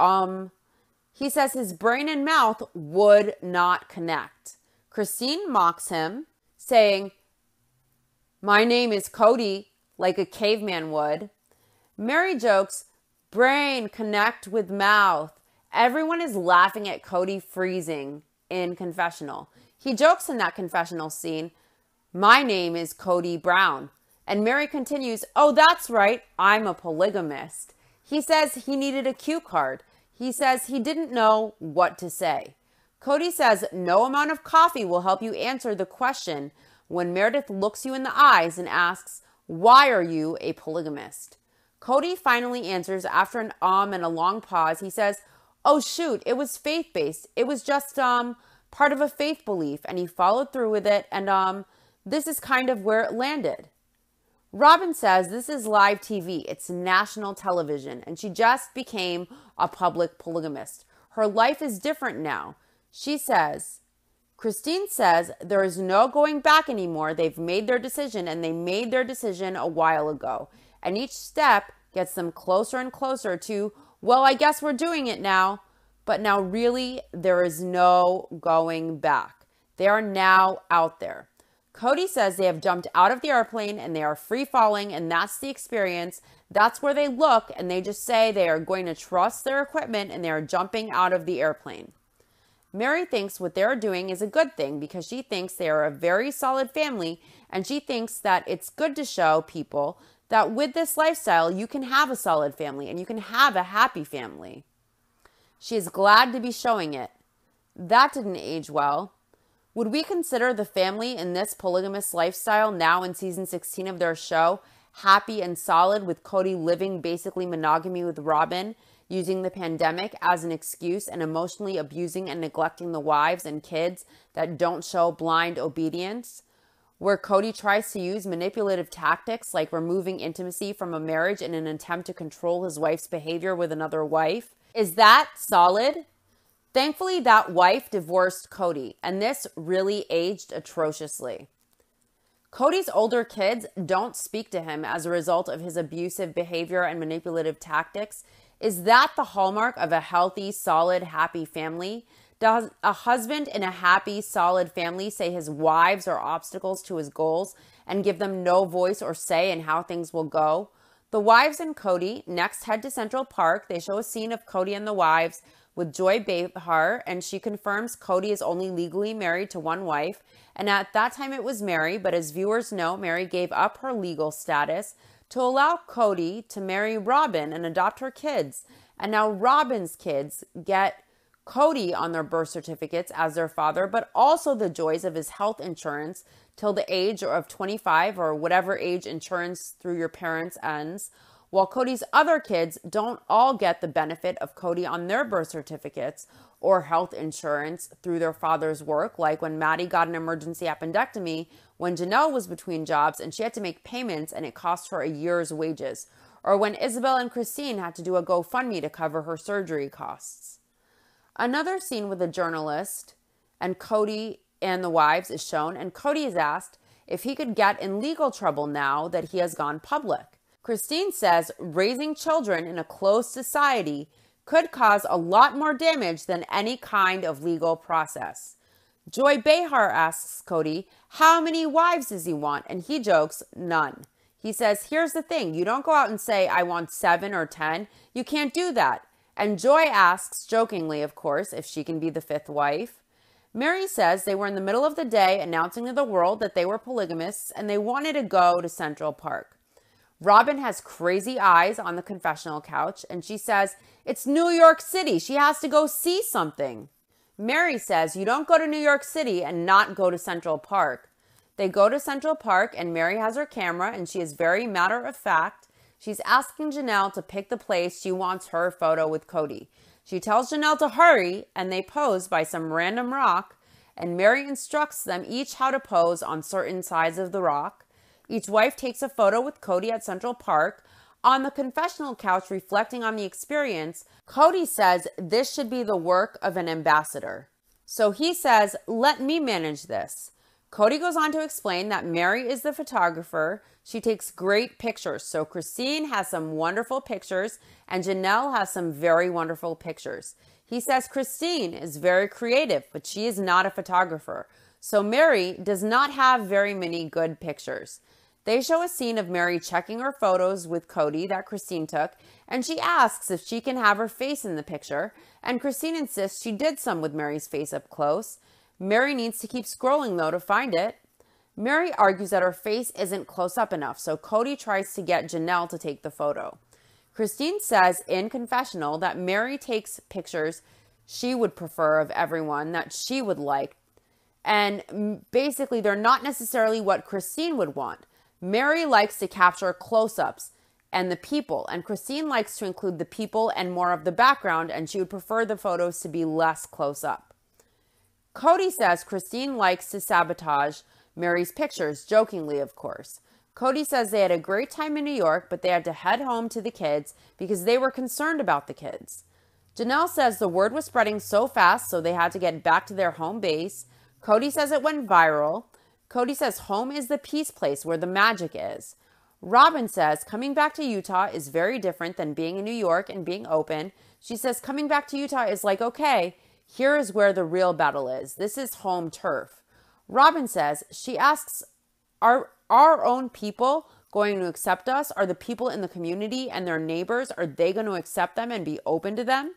He says his brain and mouth would not connect. Christine mocks him, saying, "My name is Cody," like a caveman would. Mary jokes, "Brain connect with mouth." Everyone is laughing at Cody freezing in confessional. He jokes in that confessional scene, "My name is Cody Brown." And Mary continues, "Oh, that's right, I'm a polygamist." He says he needed a cue card. He says he didn't know what to say. Cody says no amount of coffee will help you answer the question when Meredith looks you in the eyes and asks, "Why are you a polygamist?" Cody finally answers after an and a long pause. He says, "Oh shoot, it was faith-based. It was just part of a faith belief," and he followed through with it, and this is kind of where it landed. Robin says this is live TV. It's national television, and she just became a public polygamist. Her life is different now. She says, Christine says there is no going back anymore. They've made their decision, and they made their decision a while ago. And each step gets them closer and closer to, well, I guess we're doing it now. But now really, there is no going back. They are now out there. Cody says they have jumped out of the airplane and they are free falling, and that's the experience. That's where they look, and they just say they are going to trust their equipment and they are jumping out of the airplane. Mary thinks what they're doing is a good thing because she thinks they are a very solid family, and she thinks that it's good to show people that with this lifestyle, you can have a solid family and you can have a happy family. She is glad to be showing it. That didn't age well. Would we consider the family in this polygamous lifestyle now in season 16 of their show happy and solid, with Cody living basically monogamy with Robin, using the pandemic as an excuse and emotionally abusing and neglecting the wives and kids that don't show blind obedience? where Cody tries to use manipulative tactics like removing intimacy from a marriage in an attempt to control his wife's behavior with another wife. Is that solid? Thankfully, that wife divorced Cody, and this really aged atrociously. Cody's older kids don't speak to him as a result of his abusive behavior and manipulative tactics. Is that the hallmark of a healthy, solid, happy family? Does a husband in a happy, solid family say his wives are obstacles to his goals and give them no voice or say in how things will go? The wives and Cody next head to Central Park. They show a scene of Cody and the wives with Joy Behar, and she confirms Cody is only legally married to one wife. And at that time it was Mary, but as viewers know, Mary gave up her legal status to allow Cody to marry Robin and adopt her kids. And now Robin's kids get Cody on their birth certificates as their father, but also the joys of his health insurance till the age of 25 or whatever age insurance through your parents ends, while Cody's other kids don't all get the benefit of Cody on their birth certificates or health insurance through their father's work, like when Maddie got an emergency appendectomy when Janelle was between jobs and she had to make payments and it cost her a year's wages, or when Isabel and Christine had to do a GoFundMe to cover her surgery costs. Another scene with a journalist and Cody and the wives is shown, and Cody is asked if he could get in legal trouble now that he has gone public. Christine says raising children in a closed society could cause a lot more damage than any kind of legal process. Joy Behar asks Cody, how many wives does he want? And he jokes, none. He says, here's the thing, you don't go out and say, I want 7 or 10. You can't do that. And Joy asks, jokingly of course, if she can be the 5th wife. Mary says they were in the middle of the day announcing to the world that they were polygamists and they wanted to go to Central Park. Robin has crazy eyes on the confessional couch and she says, it's New York City. She has to go see something. Mary says, you don't go to New York City and not go to Central Park. They go to Central Park and Mary has her camera and she is very matter of fact. She's asking Janelle to pick the place she wants her photo with Cody. She tells Janelle to hurry and they pose by some random rock, and Mary instructs them each how to pose on certain sides of the rock. Each wife takes a photo with Cody at Central Park. On the confessional couch, reflecting on the experience, Cody says this should be the work of an ambassador. So he says, let me manage this. Cody goes on to explain that Mary is the photographer. She takes great pictures. So Christine has some wonderful pictures and Janelle has some very wonderful pictures. He says Christine is very creative, but she is not a photographer. So Mary does not have very many good pictures. They show a scene of Mary checking her photos with Cody that Christine took, and she asks if she can have her face in the picture, and Christine insists she did some with Mary's face up close. Mary needs to keep scrolling though to find it. Mary argues that her face isn't close up enough, so Cody tries to get Janelle to take the photo. Christine says in confessional that Mary takes pictures she would prefer of everyone that she would like, and basically they're not necessarily what Christine would want. Mary likes to capture close-ups and the people, and Christine likes to include the people and more of the background, and she would prefer the photos to be less close-up. Cody says Christine likes to sabotage Mary's pictures, jokingly of course. Cody says they had a great time in New York, but they had to head home to the kids because they were concerned about the kids. Janelle says the word was spreading so fast, so they had to get back to their home base. Cody says it went viral. Cody says home is the peace place where the magic is. Robin says coming back to Utah is very different than being in New York and being open. She says coming back to Utah is like, okay, here is where the real battle is. This is home turf. Robin says, she asks, are our own people going to accept us? Are the people in the community and their neighbors, are they going to accept them and be open to them?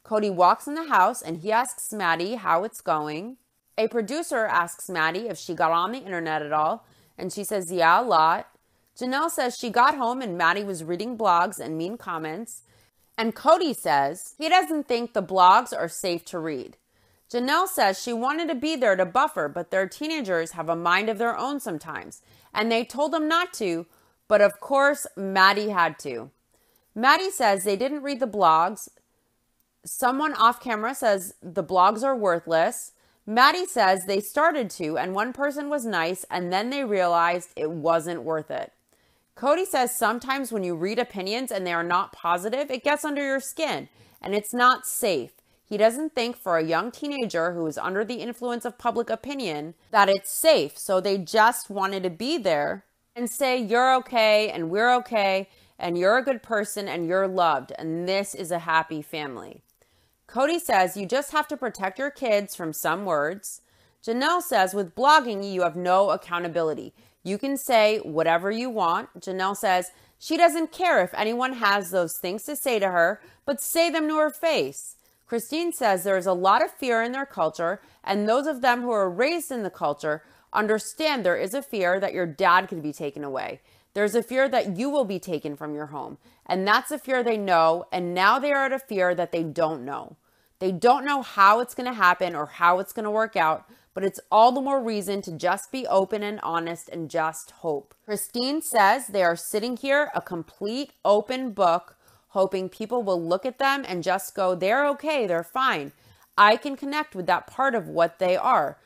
Cody walks in the house and he asks Maddie how it's going. A producer asks Maddie if she got on the internet at all, and she says, yeah, a lot. Janelle says she got home and Maddie was reading blogs and mean comments. And Cody says he doesn't think the blogs are safe to read. Janelle says she wanted to be there to buffer, but their teenagers have a mind of their own sometimes, and they told them not to, but of course Maddie had to. Maddie says they didn't read the blogs. Someone off camera says the blogs are worthless. Maddie says they started to, and one person was nice, and then they realized it wasn't worth it. Cody says sometimes when you read opinions and they are not positive, it gets under your skin, and it's not safe. He doesn't think for a young teenager who is under the influence of public opinion that it's safe, so they just wanted to be there and say, you're okay, and we're okay, and you're a good person, and you're loved, and this is a happy family. Cody says you just have to protect your kids from some words. Janelle says with blogging, you have no accountability. You can say whatever you want. Janelle says she doesn't care if anyone has those things to say to her, but say them to her face. Christine says there is a lot of fear in their culture, and those of them who are raised in the culture understand there is a fear that your dad could be taken away. There's a fear that you will be taken from your home, and that's a fear they know, and now they are at a fear that they don't know. They don't know how it's going to happen or how it's going to work out, but it's all the more reason to just be open and honest and just hope. Christine says they are sitting here, a complete open book, hoping people will look at them and just go, they're okay, they're fine. I can connect with that part of what they are.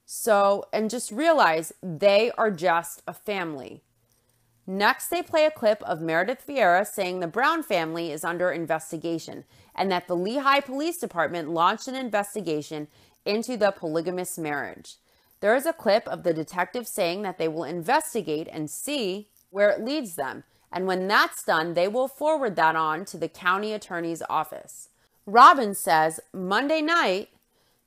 So, and just realize they are just a family. Next, they play a clip of Meredith Vieira saying the Brown family is under investigation and that the Lehigh Police Department launched an investigation into the polygamous marriage. There is a clip of the detective saying that they will investigate and see where it leads them. And when that's done, they will forward that on to the county attorney's office. Robin says Monday night,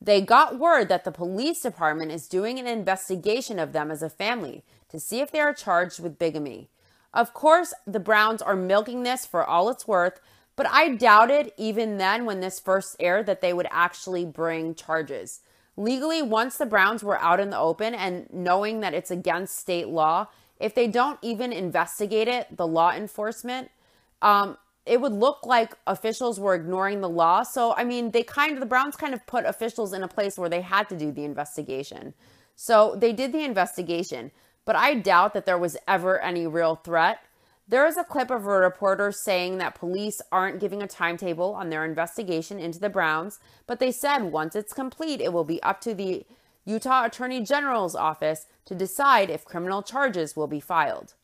they got word that the police department is doing an investigation of them as a family to see if they are charged with bigamy. Of course, the Browns are milking this for all it's worth, but I doubted even then when this first aired that they would actually bring charges. Legally, once the Browns were out in the open and knowing that it's against state law, if they don't even investigate it, the law enforcement, it would look like officials were ignoring the law. So, I mean, the Browns kind of put officials in a place where they had to do the investigation. So they did the investigation, but I doubt that there was ever any real threat. There is a clip of a reporter saying that police aren't giving a timetable on their investigation into the Browns, but they said once it's complete, it will be up to the Utah Attorney General's office to decide if criminal charges will be filed.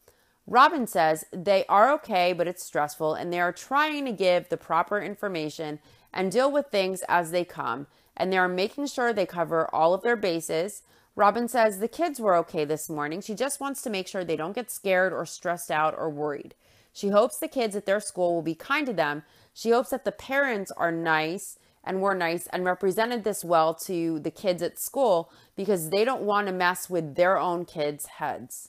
Robin says they are okay, but it's stressful, and they are trying to give the proper information and deal with things as they come, and they are making sure they cover all of their bases. Robin says the kids were okay this morning. She just wants to make sure they don't get scared or stressed out or worried. She hopes the kids at their school will be kind to them. She hopes that the parents are nice and were nice and represented this well to the kids at school because they don't want to mess with their own kids' heads.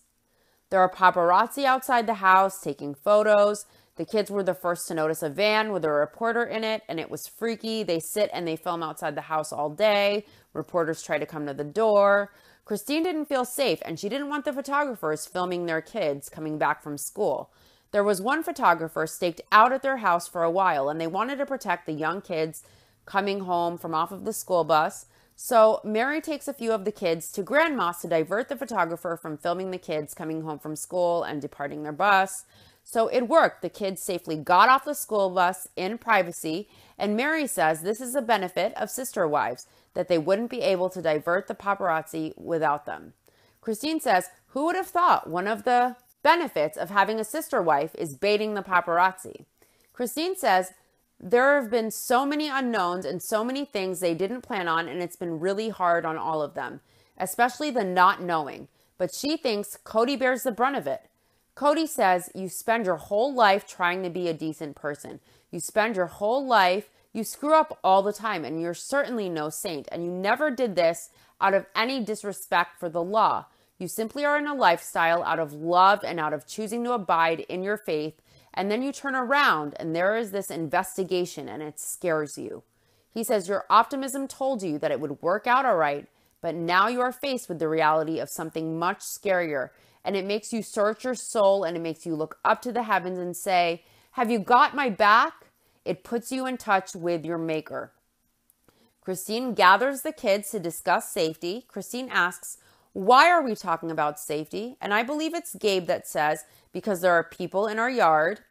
There are paparazzi outside the house taking photos. The kids were the first to notice a van with a reporter in it, and it was freaky. They sit and they film outside the house all day. Reporters try to come to the door. Christine didn't feel safe, and she didn't want the photographers filming their kids coming back from school. There was one photographer staked out at their house for a while, and they wanted to protect the young kids coming home from off of the school bus. So Mary takes a few of the kids to Grandma's to divert the photographer from filming the kids coming home from school and departing their bus. So it worked. The kids safely got off the school bus in privacy, and Mary says this is a benefit of sister wives, that they wouldn't be able to divert the paparazzi without them. Christine says, who would have thought one of the benefits of having a sister wife is baiting the paparazzi? Christine says, there have been so many unknowns and so many things they didn't plan on, and it's been really hard on all of them, especially the not knowing. But she thinks Cody bears the brunt of it. Cody says you spend your whole life trying to be a decent person. You spend your whole life, you screw up all the time, and you're certainly no saint, and you never did this out of any disrespect for the law. You simply are in a lifestyle out of love and out of choosing to abide in your faith. And then you turn around and there is this investigation and it scares you. He says your optimism told you that it would work out all right, but now you are faced with the reality of something much scarier. And it makes you search your soul and it makes you look up to the heavens and say, have you got my back? It puts you in touch with your maker. Christine gathers the kids to discuss safety. Christine asks, why are we talking about safety? And I believe it's Gabe that says, because there are people in our yard.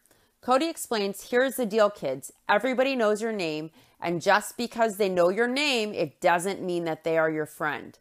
Cody explains, here's the deal, kids. Everybody knows your name, and just because they know your name, it doesn't mean that they are your friend.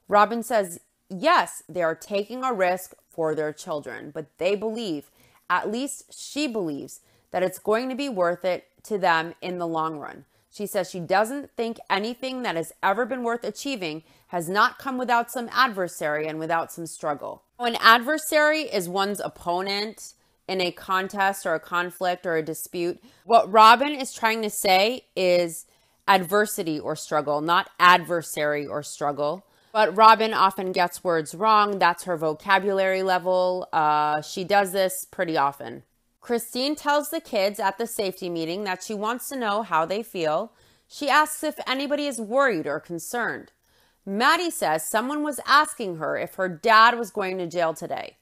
Robin says, yes, they are taking a risk for their children, but they believe, at least she believes, that it's going to be worth it to them in the long run. She says she doesn't think anything that has ever been worth achieving has not come without some adversary and without some struggle. An adversary is one's opponent in a contest or a conflict or a dispute. What Robin is trying to say is adversity or struggle, not adversary or struggle. But Robin often gets words wrong. That's her vocabulary level. She does this pretty often. Christine tells the kids at the safety meeting that she wants to know how they feel. She asks if anybody is worried or concerned. Maddie says someone was asking her if her dad was going to jail today.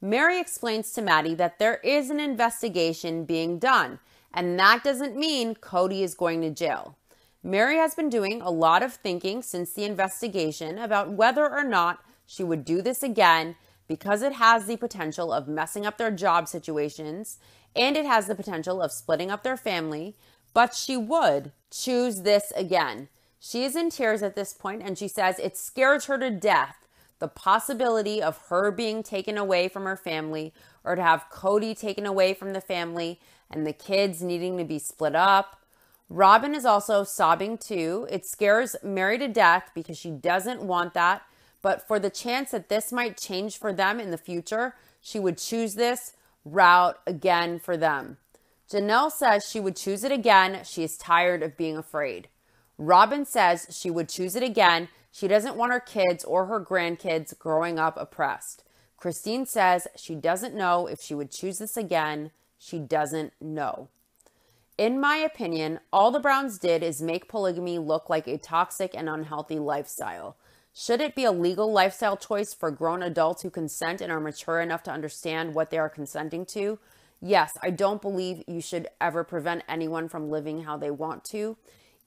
Mary explains to Maddie that there is an investigation being done, and that doesn't mean Cody is going to jail. Mary has been doing a lot of thinking since the investigation about whether or not she would do this again, because it has the potential of messing up their job situations and it has the potential of splitting up their family, but she would choose this again. She is in tears at this point and she says it scares her to death, the possibility of her being taken away from her family or to have Cody taken away from the family and the kids needing to be split up. Robin is also sobbing too. It scares Mary to death because she doesn't want that. But for the chance that this might change for them in the future, she would choose this route again for them. Janelle says she would choose it again. She is tired of being afraid. Robin says she would choose it again. She doesn't want her kids or her grandkids growing up oppressed. Christine says she doesn't know if she would choose this again. She doesn't know. In my opinion, all the Browns did is make polygamy look like a toxic and unhealthy lifestyle. Should it be a legal lifestyle choice for grown adults who consent and are mature enough to understand what they are consenting to? Yes, I don't believe you should ever prevent anyone from living how they want to,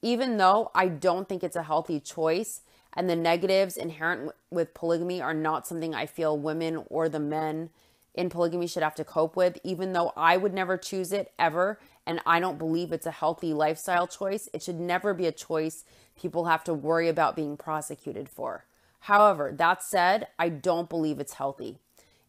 even though I don't think it's a healthy choice, and the negatives inherent with polygamy are not something I feel women or the men in polygamy should have to cope with, even though I would never choose it ever, and I don't believe it's a healthy lifestyle choice. It should never be a choice people have to worry about being prosecuted for. However, that said, I don't believe it's healthy.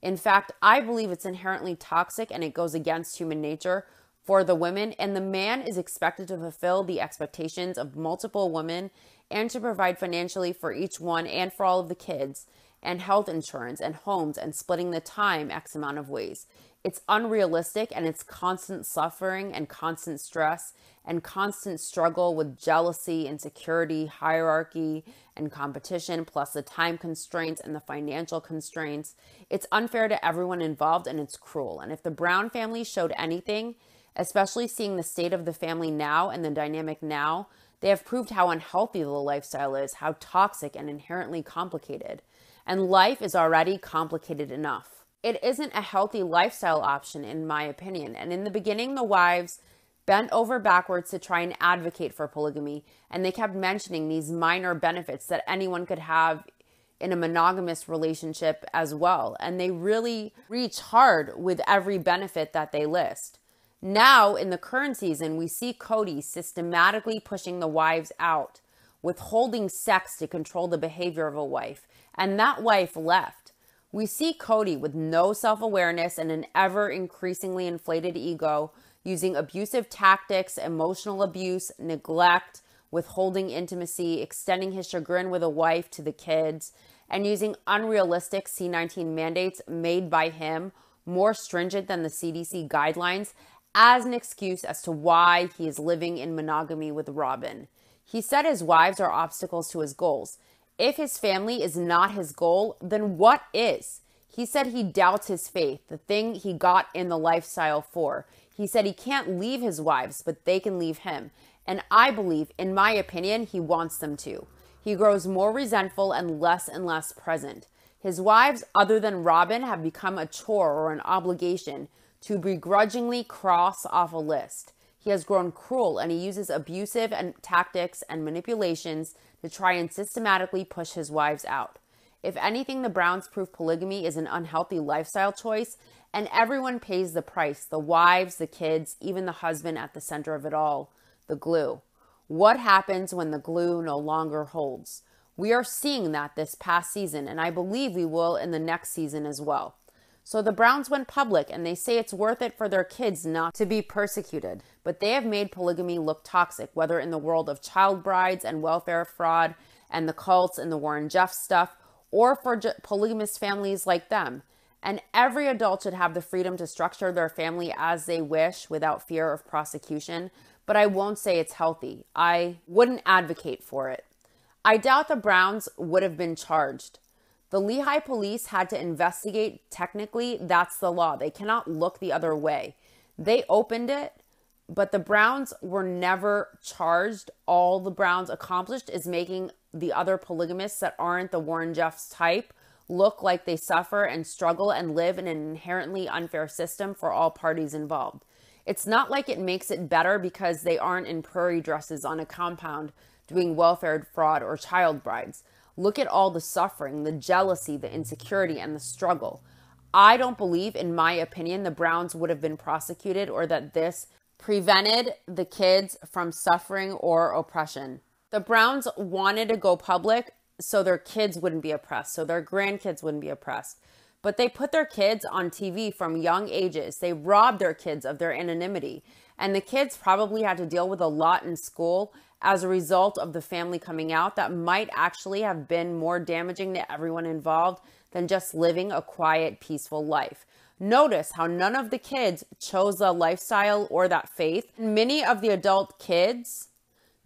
In fact, I believe it's inherently toxic and it goes against human nature for the women, and the man is expected to fulfill the expectations of multiple women and to provide financially for each one and for all of the kids, and health insurance and homes and splitting the time X amount of ways. It's unrealistic, and it's constant suffering and constant stress and constant struggle with jealousy, insecurity, hierarchy, and competition, plus the time constraints and the financial constraints. It's unfair to everyone involved, and it's cruel. And if the Brown family showed anything, especially seeing the state of the family now and the dynamic now, they have proved how unhealthy the lifestyle is, how toxic and inherently complicated. And life is already complicated enough. It isn't a healthy lifestyle option, in my opinion. And in the beginning, the wives bent over backwards to try and advocate for polygamy, and they kept mentioning these minor benefits that anyone could have in a monogamous relationship as well. And they really reach hard with every benefit that they list. Now, in the current season, we see Cody systematically pushing the wives out, withholding sex to control the behavior of a wife, and that wife left. We see Cody with no self-awareness and an ever-increasingly inflated ego, using abusive tactics, emotional abuse, neglect, withholding intimacy, extending his chagrin with a wife to the kids, and using unrealistic C-19 mandates made by him, more stringent than the CDC guidelines, as an excuse as to why he is living in monogamy with Robin. He said his wives are obstacles to his goals. If his family is not his goal, then what is? He said he doubts his faith, the thing he got in the lifestyle for. He said he can't leave his wives, but they can leave him. And I believe, in my opinion, he wants them to. He grows more resentful and less present. His wives, other than Robin, have become a chore or an obligation to begrudgingly cross off a list. He has grown cruel, and he uses abusive tactics and manipulations to try and systematically push his wives out. If anything, the Browns prove polygamy is an unhealthy lifestyle choice, and everyone pays the price, the wives, the kids, even the husband at the center of it all, the glue. What happens when the glue no longer holds? We are seeing that this past season, and I believe we will in the next season as well. So the Browns went public, and they say it's worth it for their kids not to be persecuted. But they have made polygamy look toxic, whether in the world of child brides and welfare fraud and the cults and the Warren Jeff stuff, or for polygamous families like them. And every adult should have the freedom to structure their family as they wish without fear of prosecution. But I won't say it's healthy. I wouldn't advocate for it. I doubt the Browns would have been charged. The Lehigh police had to investigate. Technically, that's the law. They cannot look the other way. They opened it, but the Browns were never charged. All the Browns accomplished is making the other polygamists that aren't the Warren Jeffs type look like they suffer and struggle and live in an inherently unfair system for all parties involved. It's not like it makes it better because they aren't in prairie dresses on a compound doing welfare fraud or child brides. Look at all the suffering, the jealousy, the insecurity, and the struggle. I don't believe, in my opinion, the Browns would have been prosecuted or that this prevented the kids from suffering or oppression. The Browns wanted to go public so their kids wouldn't be oppressed, so their grandkids wouldn't be oppressed. But they put their kids on TV from young ages. They robbed their kids of their anonymity. And the kids probably had to deal with a lot in school as a result of the family coming out that might actually have been more damaging to everyone involved than just living a quiet, peaceful life. Notice how none of the kids chose the lifestyle or that faith. Many of the adult kids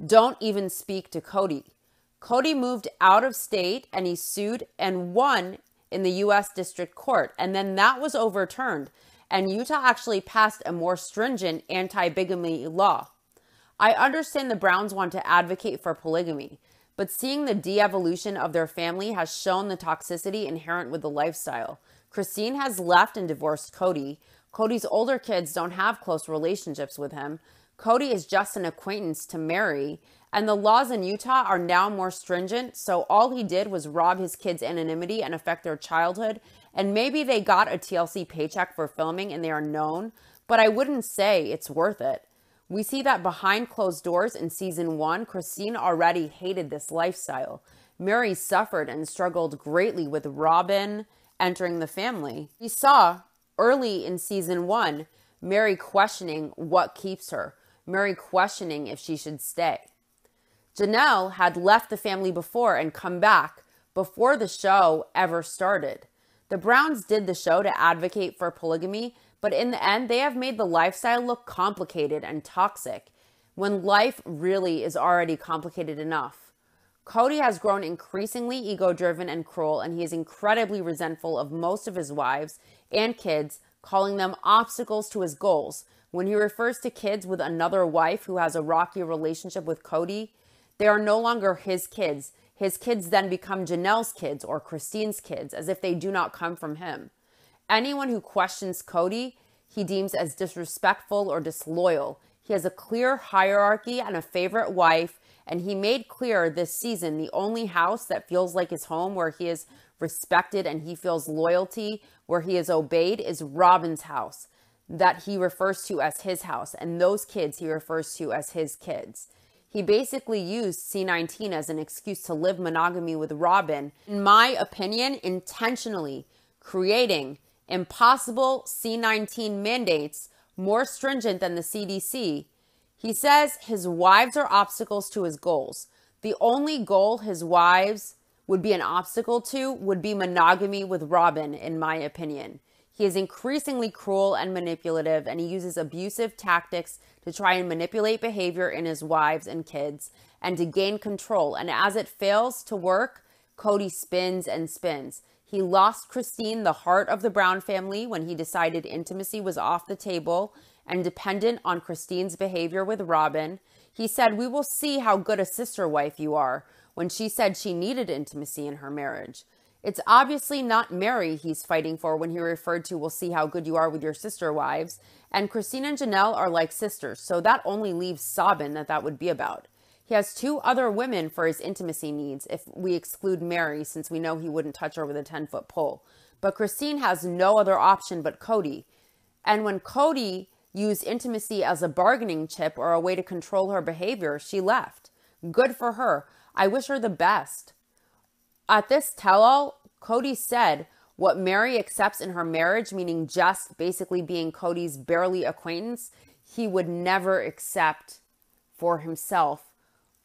don't even speak to Cody. Cody moved out of state and he sued and won in the U.S. District Court. And then that was overturned. And Utah actually passed a more stringent anti-bigamy law. I understand the Browns want to advocate for polygamy, but seeing the de-evolution of their family has shown the toxicity inherent with the lifestyle. Christine has left and divorced Cody. Cody's older kids don't have close relationships with him. Cody is just an acquaintance to Mary, and the laws in Utah are now more stringent, so all he did was rob his kids' anonymity and affect their childhood, and maybe they got a TLC paycheck for filming and they are known, but I wouldn't say it's worth it. We see that behind closed doors in season 1, Christine already hated this lifestyle. Mary suffered and struggled greatly with Robin entering the family. We saw early in season 1, Mary questioning what keeps her, Mary questioning if she should stay. Janelle had left the family before and come back before the show ever started. The Browns did the show to advocate for polygamy, but in the end, they have made the lifestyle look complicated and toxic when life really is already complicated enough. Cody has grown increasingly ego-driven and cruel, and he is incredibly resentful of most of his wives and kids, calling them obstacles to his goals. When he refers to kids with another wife who has a rocky relationship with Cody, they are no longer his kids. His kids then become Janelle's kids or Christine's kids, as if they do not come from him. Anyone who questions Cody, he deems as disrespectful or disloyal. He has a clear hierarchy and a favorite wife, and he made clear this season the only house that feels like his home, where he is respected and he feels loyalty, where he is obeyed, is Robin's house, that he refers to as his house, and those kids he refers to as his kids. He basically used C19 as an excuse to live monogamy with Robin, in my opinion, intentionally creating impossible C19 mandates more stringent than the CDC. He says his wives are obstacles to his goals. The only goal his wives would be an obstacle to would be monogamy with Robin, in my opinion. He is increasingly cruel and manipulative, and he uses abusive tactics to try and manipulate behavior in his wives and kids and to gain control. And as it fails to work, Cody spins and spins. He lost Christine, the heart of the Brown family, when he decided intimacy was off the table and dependent on Christine's behavior with Robin. He said, "We will see how good a sister wife you are," when she said she needed intimacy in her marriage. It's obviously not Mary he's fighting for when he referred to, "We'll see how good you are with your sister wives." And Christine and Janelle are like sisters, so that only leaves Sabin that would be about. He has 2 other women for his intimacy needs if we exclude Mary, since we know he wouldn't touch her with a 10-foot pole. But Christine has no other option but Cody. And when Cody used intimacy as a bargaining chip or a way to control her behavior, she left. Good for her. I wish her the best. At this tell-all, Cody said what Mary accepts in her marriage, meaning just basically being Cody's barely acquaintance, he would never accept for himself,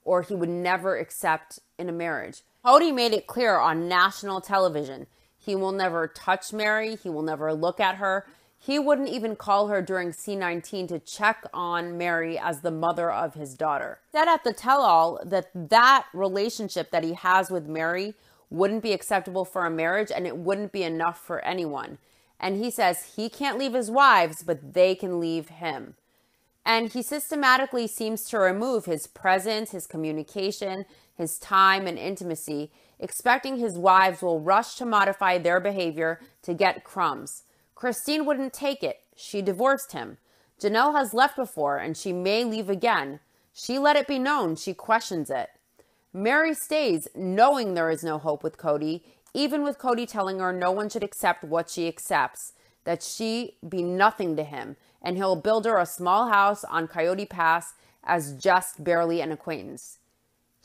or he would never accept in a marriage. Cody made it clear on national television. He will never touch Mary. He will never look at her. He wouldn't even call her during C-19 to check on Mary as the mother of his daughter. He said at the tell-all that relationship that he has with Mary wouldn't be acceptable for a marriage, and it wouldn't be enough for anyone. And he says he can't leave his wives, but they can leave him. And he systematically seems to remove his presence, his communication, his time, and intimacy, expecting his wives will rush to modify their behavior to get crumbs. Christine wouldn't take it. She divorced him. Janelle has left before, and she may leave again. She let it be known she questions it. Mary stays, knowing there is no hope with Cody, even with Cody telling her no one should accept what she accepts, that she be nothing to him, and he'll build her a small house on Coyote Pass as just barely an acquaintance.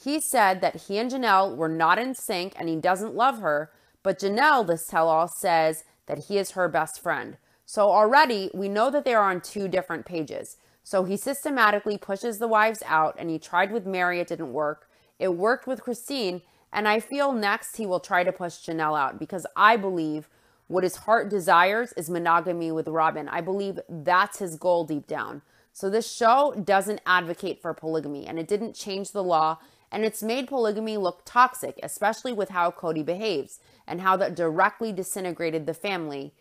He said that he and Janelle were not in sync and he doesn't love her, but Janelle, this tell-all, says that he is her best friend. So already we know that they are on 2 different pages. So he systematically pushes the wives out, and he tried with Mary, it didn't work. It worked with Christine, and I feel next he will try to push Janelle out, because I believe what his heart desires is monogamy with Robin. I believe that's his goal deep down. So this show doesn't advocate for polygamy, and it didn't change the law, and it's made polygamy look toxic, especially with how Cody behaves and how that directly disintegrated the family.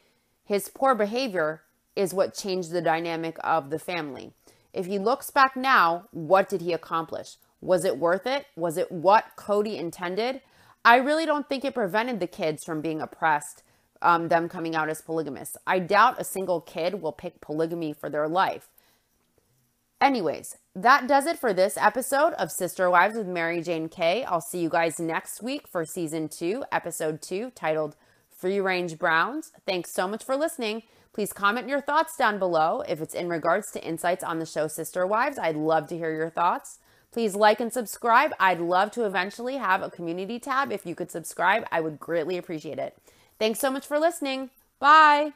His poor behavior is what changed the dynamic of the family. If he looks back now, what did he accomplish? Was it worth it? Was it what Cody intended? I really don't think it prevented the kids from being oppressed, them coming out as polygamists. I doubt a single kid will pick polygamy for their life. Anyways, that does it for this episode of Sister Wives with Mary Jane K. I'll see you guys next week for season 2, episode 2, titled Free Range Browns. Thanks so much for listening. Please comment your thoughts down below. If it's in regards to insights on the show Sister Wives, I'd love to hear your thoughts. Please like and subscribe. I'd love to eventually have a community tab. If you could subscribe, I would greatly appreciate it. Thanks so much for listening. Bye.